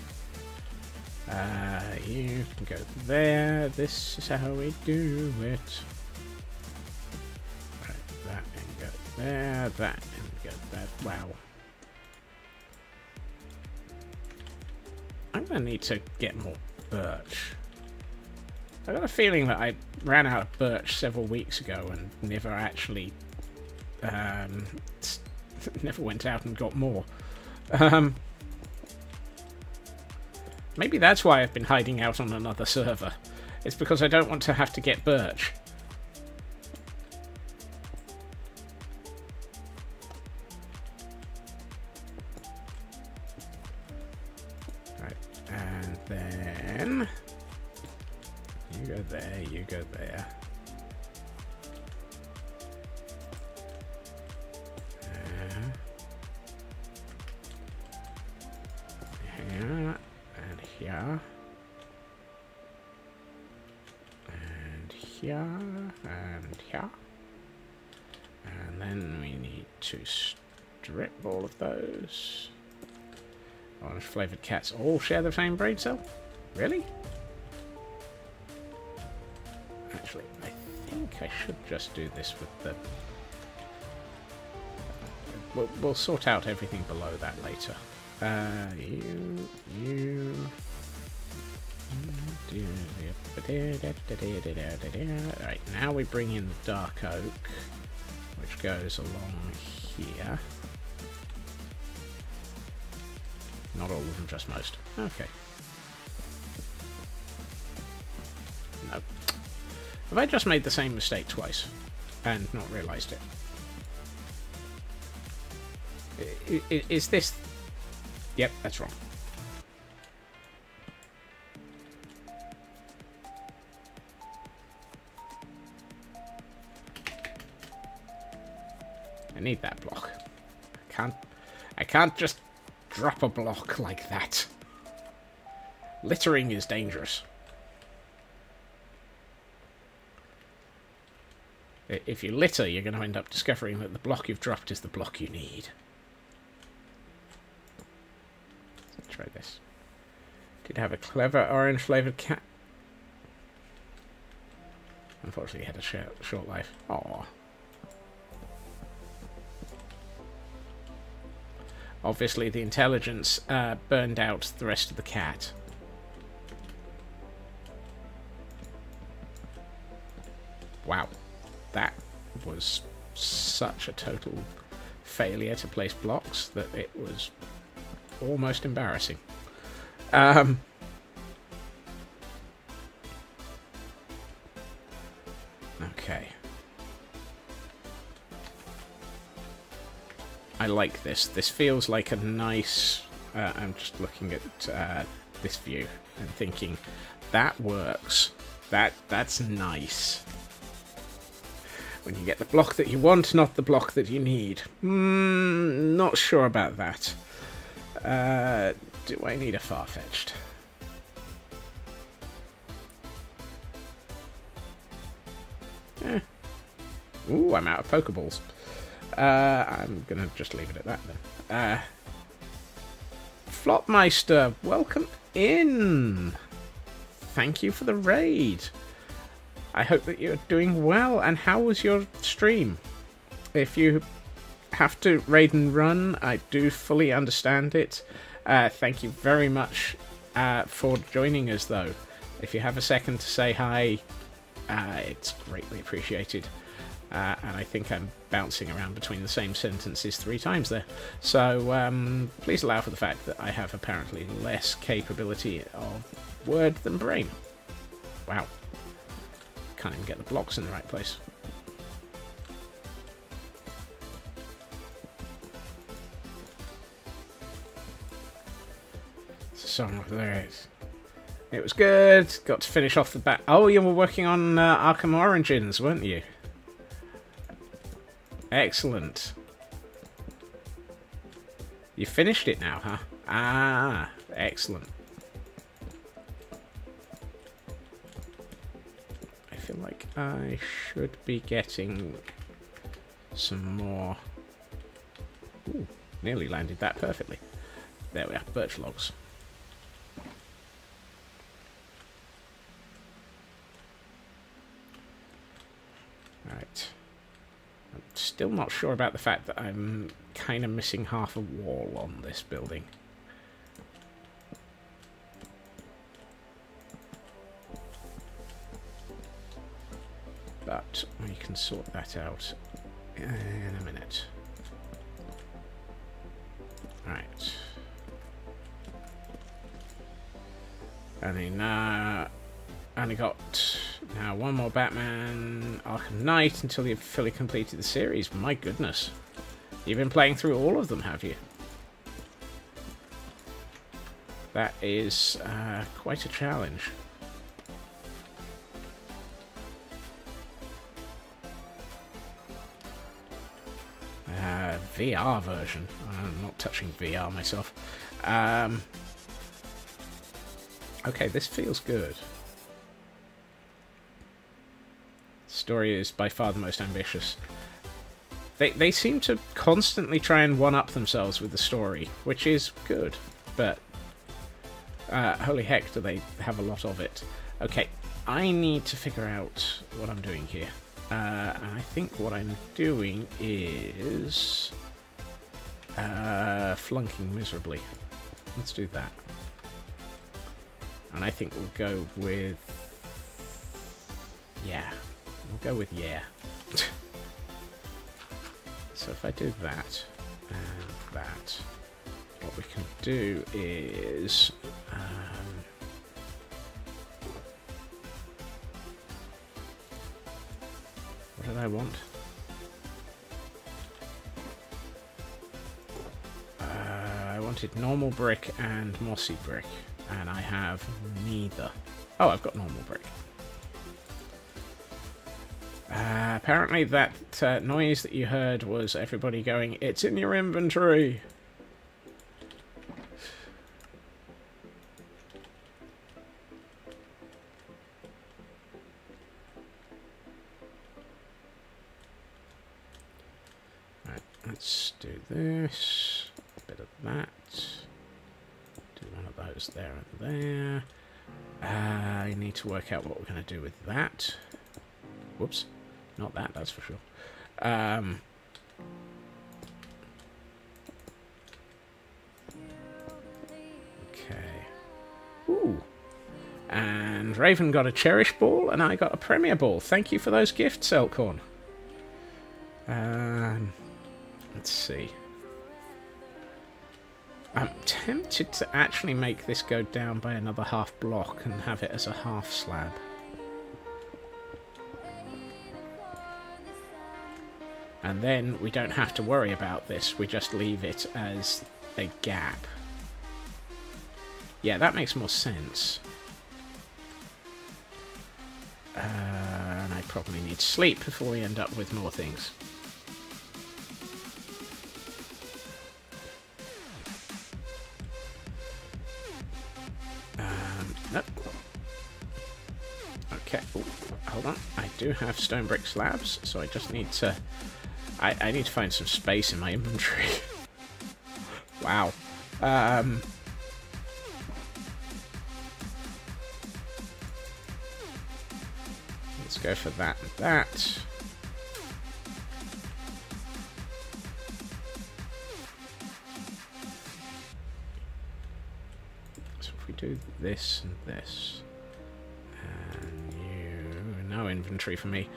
You can go there. This is how we do it. Right, that and go there. That and go there. Wow. I'm going to need to get more birch. I got a feeling that I ran out of birch several weeks ago and never actually never went out and got more. Maybe that's why I've been hiding out on another server. It's because I don't want to have to get birch. Right, and then you go there, you go there. Here, and here, and here, and then we need to strip all of those. Orange flavored cats all share the same brain cell? Really? Actually, I think I should just do this with the... We'll sort out everything below that later. Right, now we bring in the dark oak, which goes along here. Not all of them, just most. Okay. No. Have I just made the same mistake twice and not realised it? Is this... Yep, that's wrong. I need that block. I can't just drop a block like that. Littering is dangerous. If you litter, you're going to end up discovering that the block you've dropped is the block you need. Try this. Did have a clever orange flavored cat. unfortunately had a short life. Aww. Obviously, the intelligence burned out the rest of the cat. Wow, that was such a total failure to place blocks that it was almost embarrassing. Okay. I like this. This feels like a nice... I'm just looking at this view and thinking, that works. That's nice. When you get the block that you want, not the block that you need. Not sure about that. Do I need a far-fetched? Ooh, I'm out of Pokeballs. I'm gonna just leave it at that then. Flopmeister, welcome in! Thank you for the raid. I hope that you're doing well, and how was your stream? If you have to raid and run, I do fully understand it. Thank you very much for joining us, though. If you have a second to say hi, it's greatly appreciated. And I think I'm bouncing around between the same sentences 3 times there. So please allow for the fact that I have apparently less capability of word than brain. Wow. Can't even get the blocks in the right place. So there it is. It was good. Got to finish off the back. Oh, you were working on Arkham Origins, weren't you? Excellent. You finished it now, huh? Ah, excellent. I feel like I should be getting some more... Ooh, nearly landed that perfectly. There we are, birch logs. Right. I'm still not sure about the fact that I'm kind of missing half a wall on this building. But we can sort that out in a minute. Right. I mean, only got now one more Batman Arkham Knight until you've fully completed the series. My goodness. You've been playing through all of them, have you? That is quite a challenge. VR version. I'm not touching VR myself. Okay, this feels good. Story is by far the most ambitious. They seem to constantly try and one-up themselves with the story, which is good, but holy heck, do they have a lot of it. Okay, I need to figure out what I'm doing here. And I think what I'm doing is flunking miserably. Let's do that. And I think we'll go with... yeah. We'll go with yeah. So if I do that and that, what we can do is... what did I want? I wanted normal brick and mossy brick, and I have neither. Oh, I've got normal brick. Apparently that noise that you heard was everybody going, "It's in your inventory!" Right, let's do this, a bit of that, do one of those there and there. I need to work out what we're going to do with that. Whoops. Not that, that's for sure. Okay. Ooh. And Raven got a Cherish Ball, and I got a Premier Ball. Thank you for those gifts, Elkhorn. Let's see. I'm tempted to actually make this go down by another half block and have it as a half slab. And then we don't have to worry about this, we just leave it as a gap. Yeah, that makes more sense. And I probably need sleep before we end up with more things. Nope. Okay, ooh, hold on. I do have stone brick slabs, so I just need to... I need to find some space in my inventory. Wow. Let's go for that and that. So if we do this and this, and you... no inventory for me.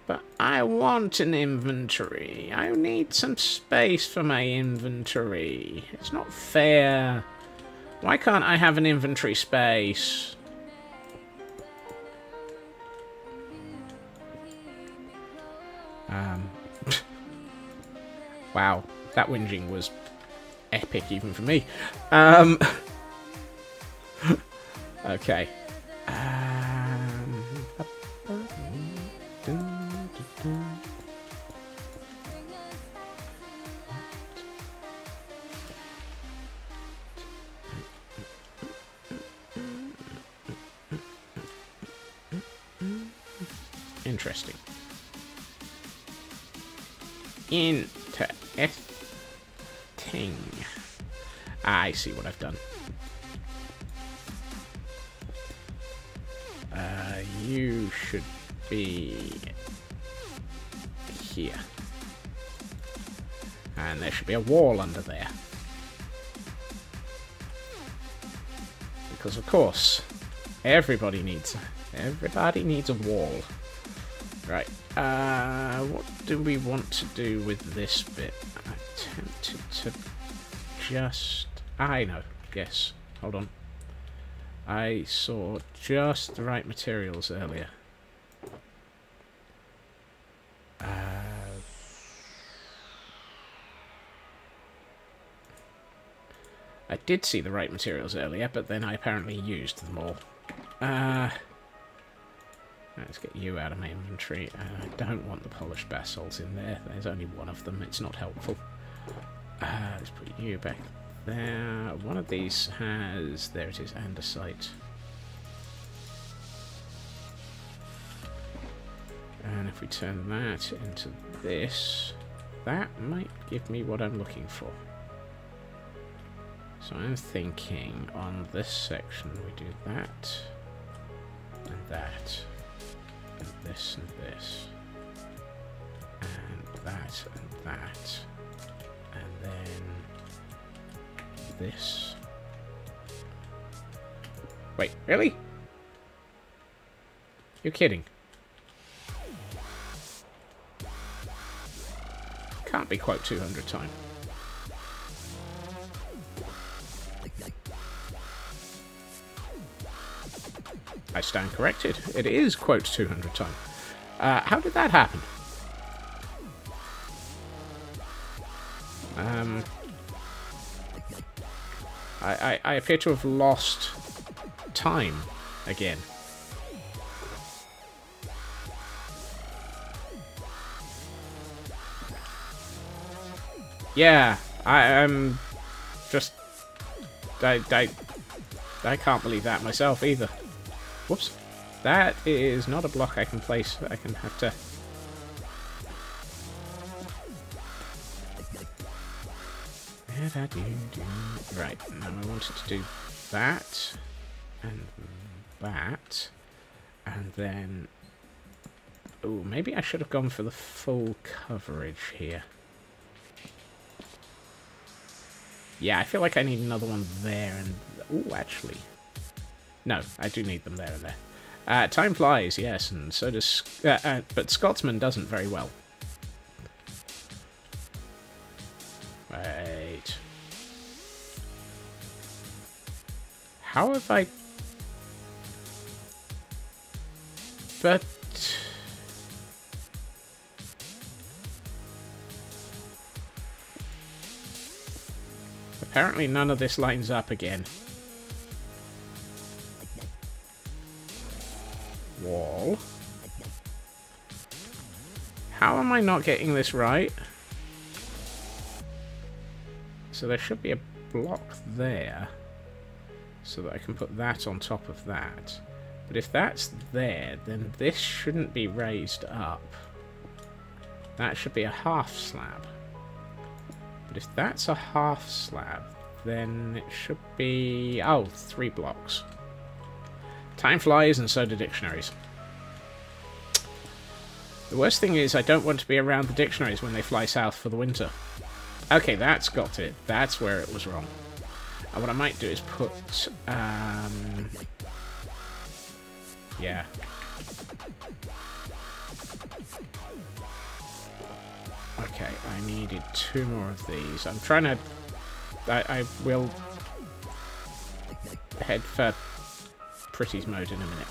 But I want an inventory. I need some space for my inventory. It's not fair. Why can't I have an inventory space? Wow, that whinging was epic even for me. Okay. Interesting. Interesting. I see what I've done. You should be here. And there should be a wall under there. Because of course, everybody needs a wall. Right, what do we want to do with this bit? I'm tempted to just... I know, yes, hold on. I saw just the right materials earlier. I did see the right materials earlier, but then I apparently used them all. Let's get you out of my inventory. I don't want the polished basalt in there. There's only one of them. It's not helpful. Let's put you back there. One of these has... there it is, andesite. And if we turn that into this, that might give me what I'm looking for. So I'm thinking on this section we do that, and that. And this and this, and that and that, and then this. Wait, really? You're kidding. Can't be quote 200 time. I stand corrected. It is quote 200 time. How did that happen? I appear to have lost time again. Yeah, I'm just... I can't believe that myself either. Whoops. That is not a block I can place. I can have to... Right, now I wanted to do that. and that. And then... ooh, maybe I should have gone for the full coverage here. Yeah, I feel like I need another one there and... ooh, actually... no, I do need them there and there. Time flies, yes, and so does... but Scotsman doesn't very well. Right. How have I... but... apparently none of this lines up again. Wall. How am I not getting this right? So there should be a block there, so that I can put that on top of that. But if that's there, then this shouldn't be raised up. That should be a half slab. But if that's a half slab, then it should be... oh, 3 blocks. Time flies, and so do dictionaries. The worst thing is I don't want to be around the dictionaries when they fly south for the winter. Okay, that's got it. That's where it was wrong. And what I might do is put... yeah. Okay, I needed 2 more of these. I'm trying to... I will head for Pretty's mode in a minute.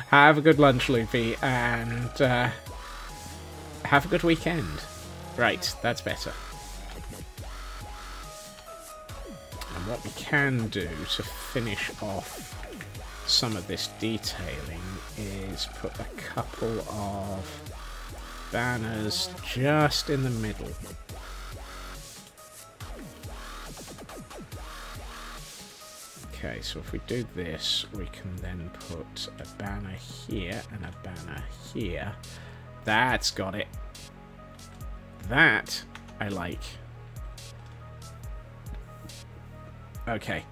Have a good lunch, Loopy, and have a good weekend. Right, that's better. And what we can do to finish off some of this detailing is put a couple of banners just in the middle. Okay, so if we do this, we can then put a banner here and a banner here. That's got it. That I like. Okay.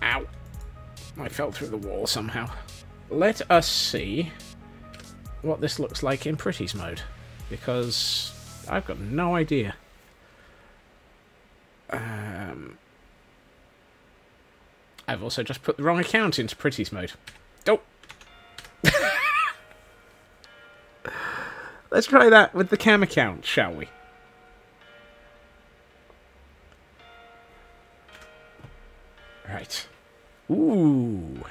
Ow. I fell through the wall somehow. Let us see what this looks like in Pretty's mode, because I've got no idea. I've also just put the wrong account into Pretty's mode. Oh! Let's try that with the cam account, shall we? Right. Ooh.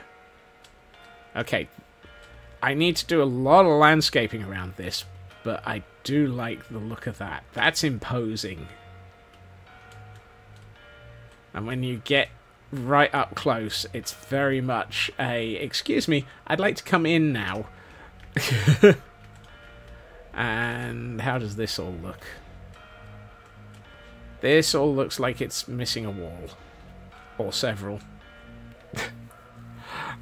Okay. I need to do a lot of landscaping around this, but I do like the look of that. That's imposing. And when you get right up close, it's very much a, excuse me, I'd like to come in now. And how does this all look? This all looks like it's missing a wall. Or several.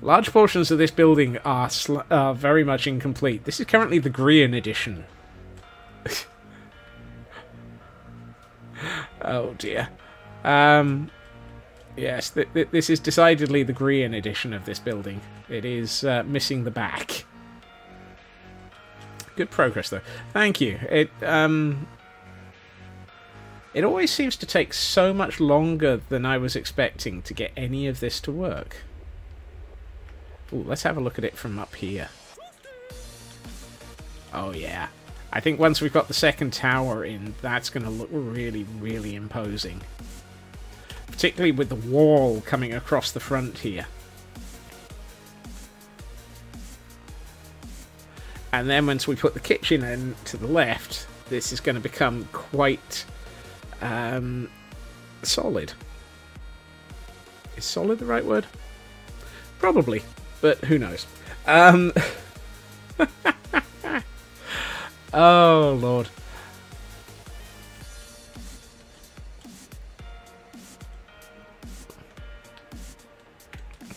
Large portions of this building are very much incomplete. This is currently the Grian edition. Oh dear. Yes, this is decidedly the Grian edition of this building. It is missing the back. Good progress, though. Thank you. It always seems to take so much longer than I was expecting to get any of this to work. Ooh, let's have a look at it from up here. Oh, yeah. I think once we've got the second tower in, that's going to look really, really imposing. Particularly with the wall coming across the front here. And then once we put the kitchen in to the left, this is going to become quite solid. Is solid the right word? Probably, but who knows. Oh, Lord.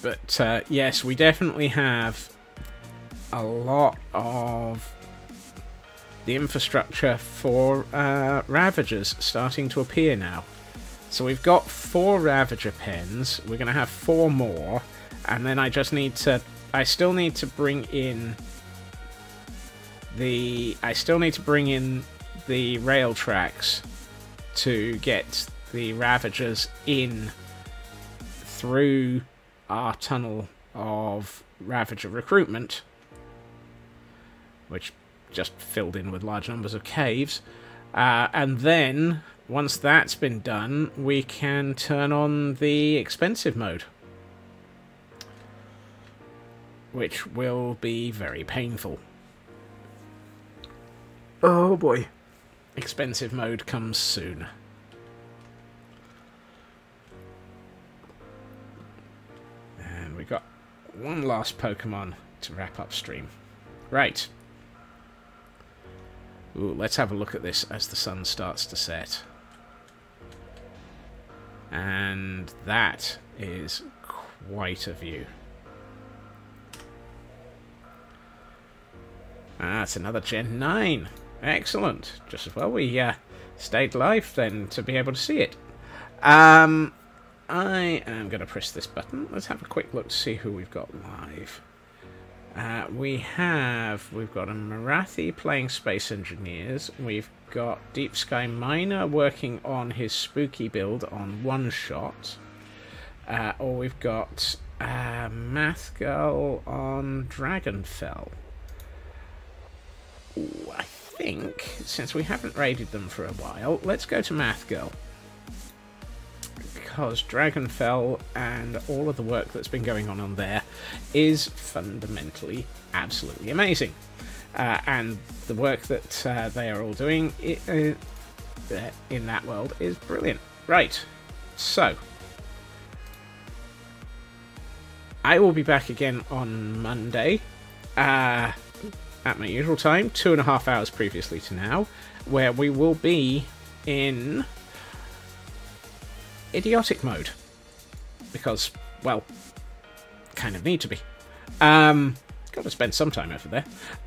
But, yes, we definitely have a lot of the infrastructure for ravagers starting to appear now. So we've got 4 ravager pens. We're going to have 4 more, and then I still need to bring in the rail tracks to get the ravagers in through our tunnel of ravager recruitment, which just filled in with large numbers of caves, and then once that's been done, we can turn on the expensive mode, which will be very painful. Oh boy. Expensive mode comes soon. And we got one last Pokemon to wrap up stream. Right. Ooh, let's have a look at this as the sun starts to set. And that is quite a view. Ah, it's another Gen 9. Excellent. Just as well we stayed live then to be able to see it. I am going to press this button. Let's have a quick look to see who we've got live. We've got a Marathi playing Space Engineers. We've got Deep Sky Miner working on his spooky build on One Shot. Or we've got Math Girl on Dragonfell. Ooh, I think, since we haven't raided them for a while, let's go to Math Girl. Because Dragonfell and all of the work that's been going on there is fundamentally absolutely amazing. And the work that they are all doing in that world is brilliant. Right, so I will be back again on Monday at my usual time, 2.5 hours previously to now, where we will be in idiotic mode, because, well, kind of need to be. Got to spend some time over there.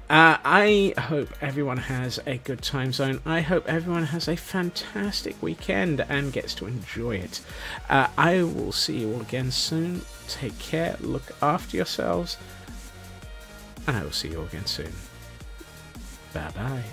I hope everyone has a good time zone. I hope everyone has a fantastic weekend and gets to enjoy it. I will see you all again soon. Take care, look after yourselves, and I will see you all again soon. Bye bye.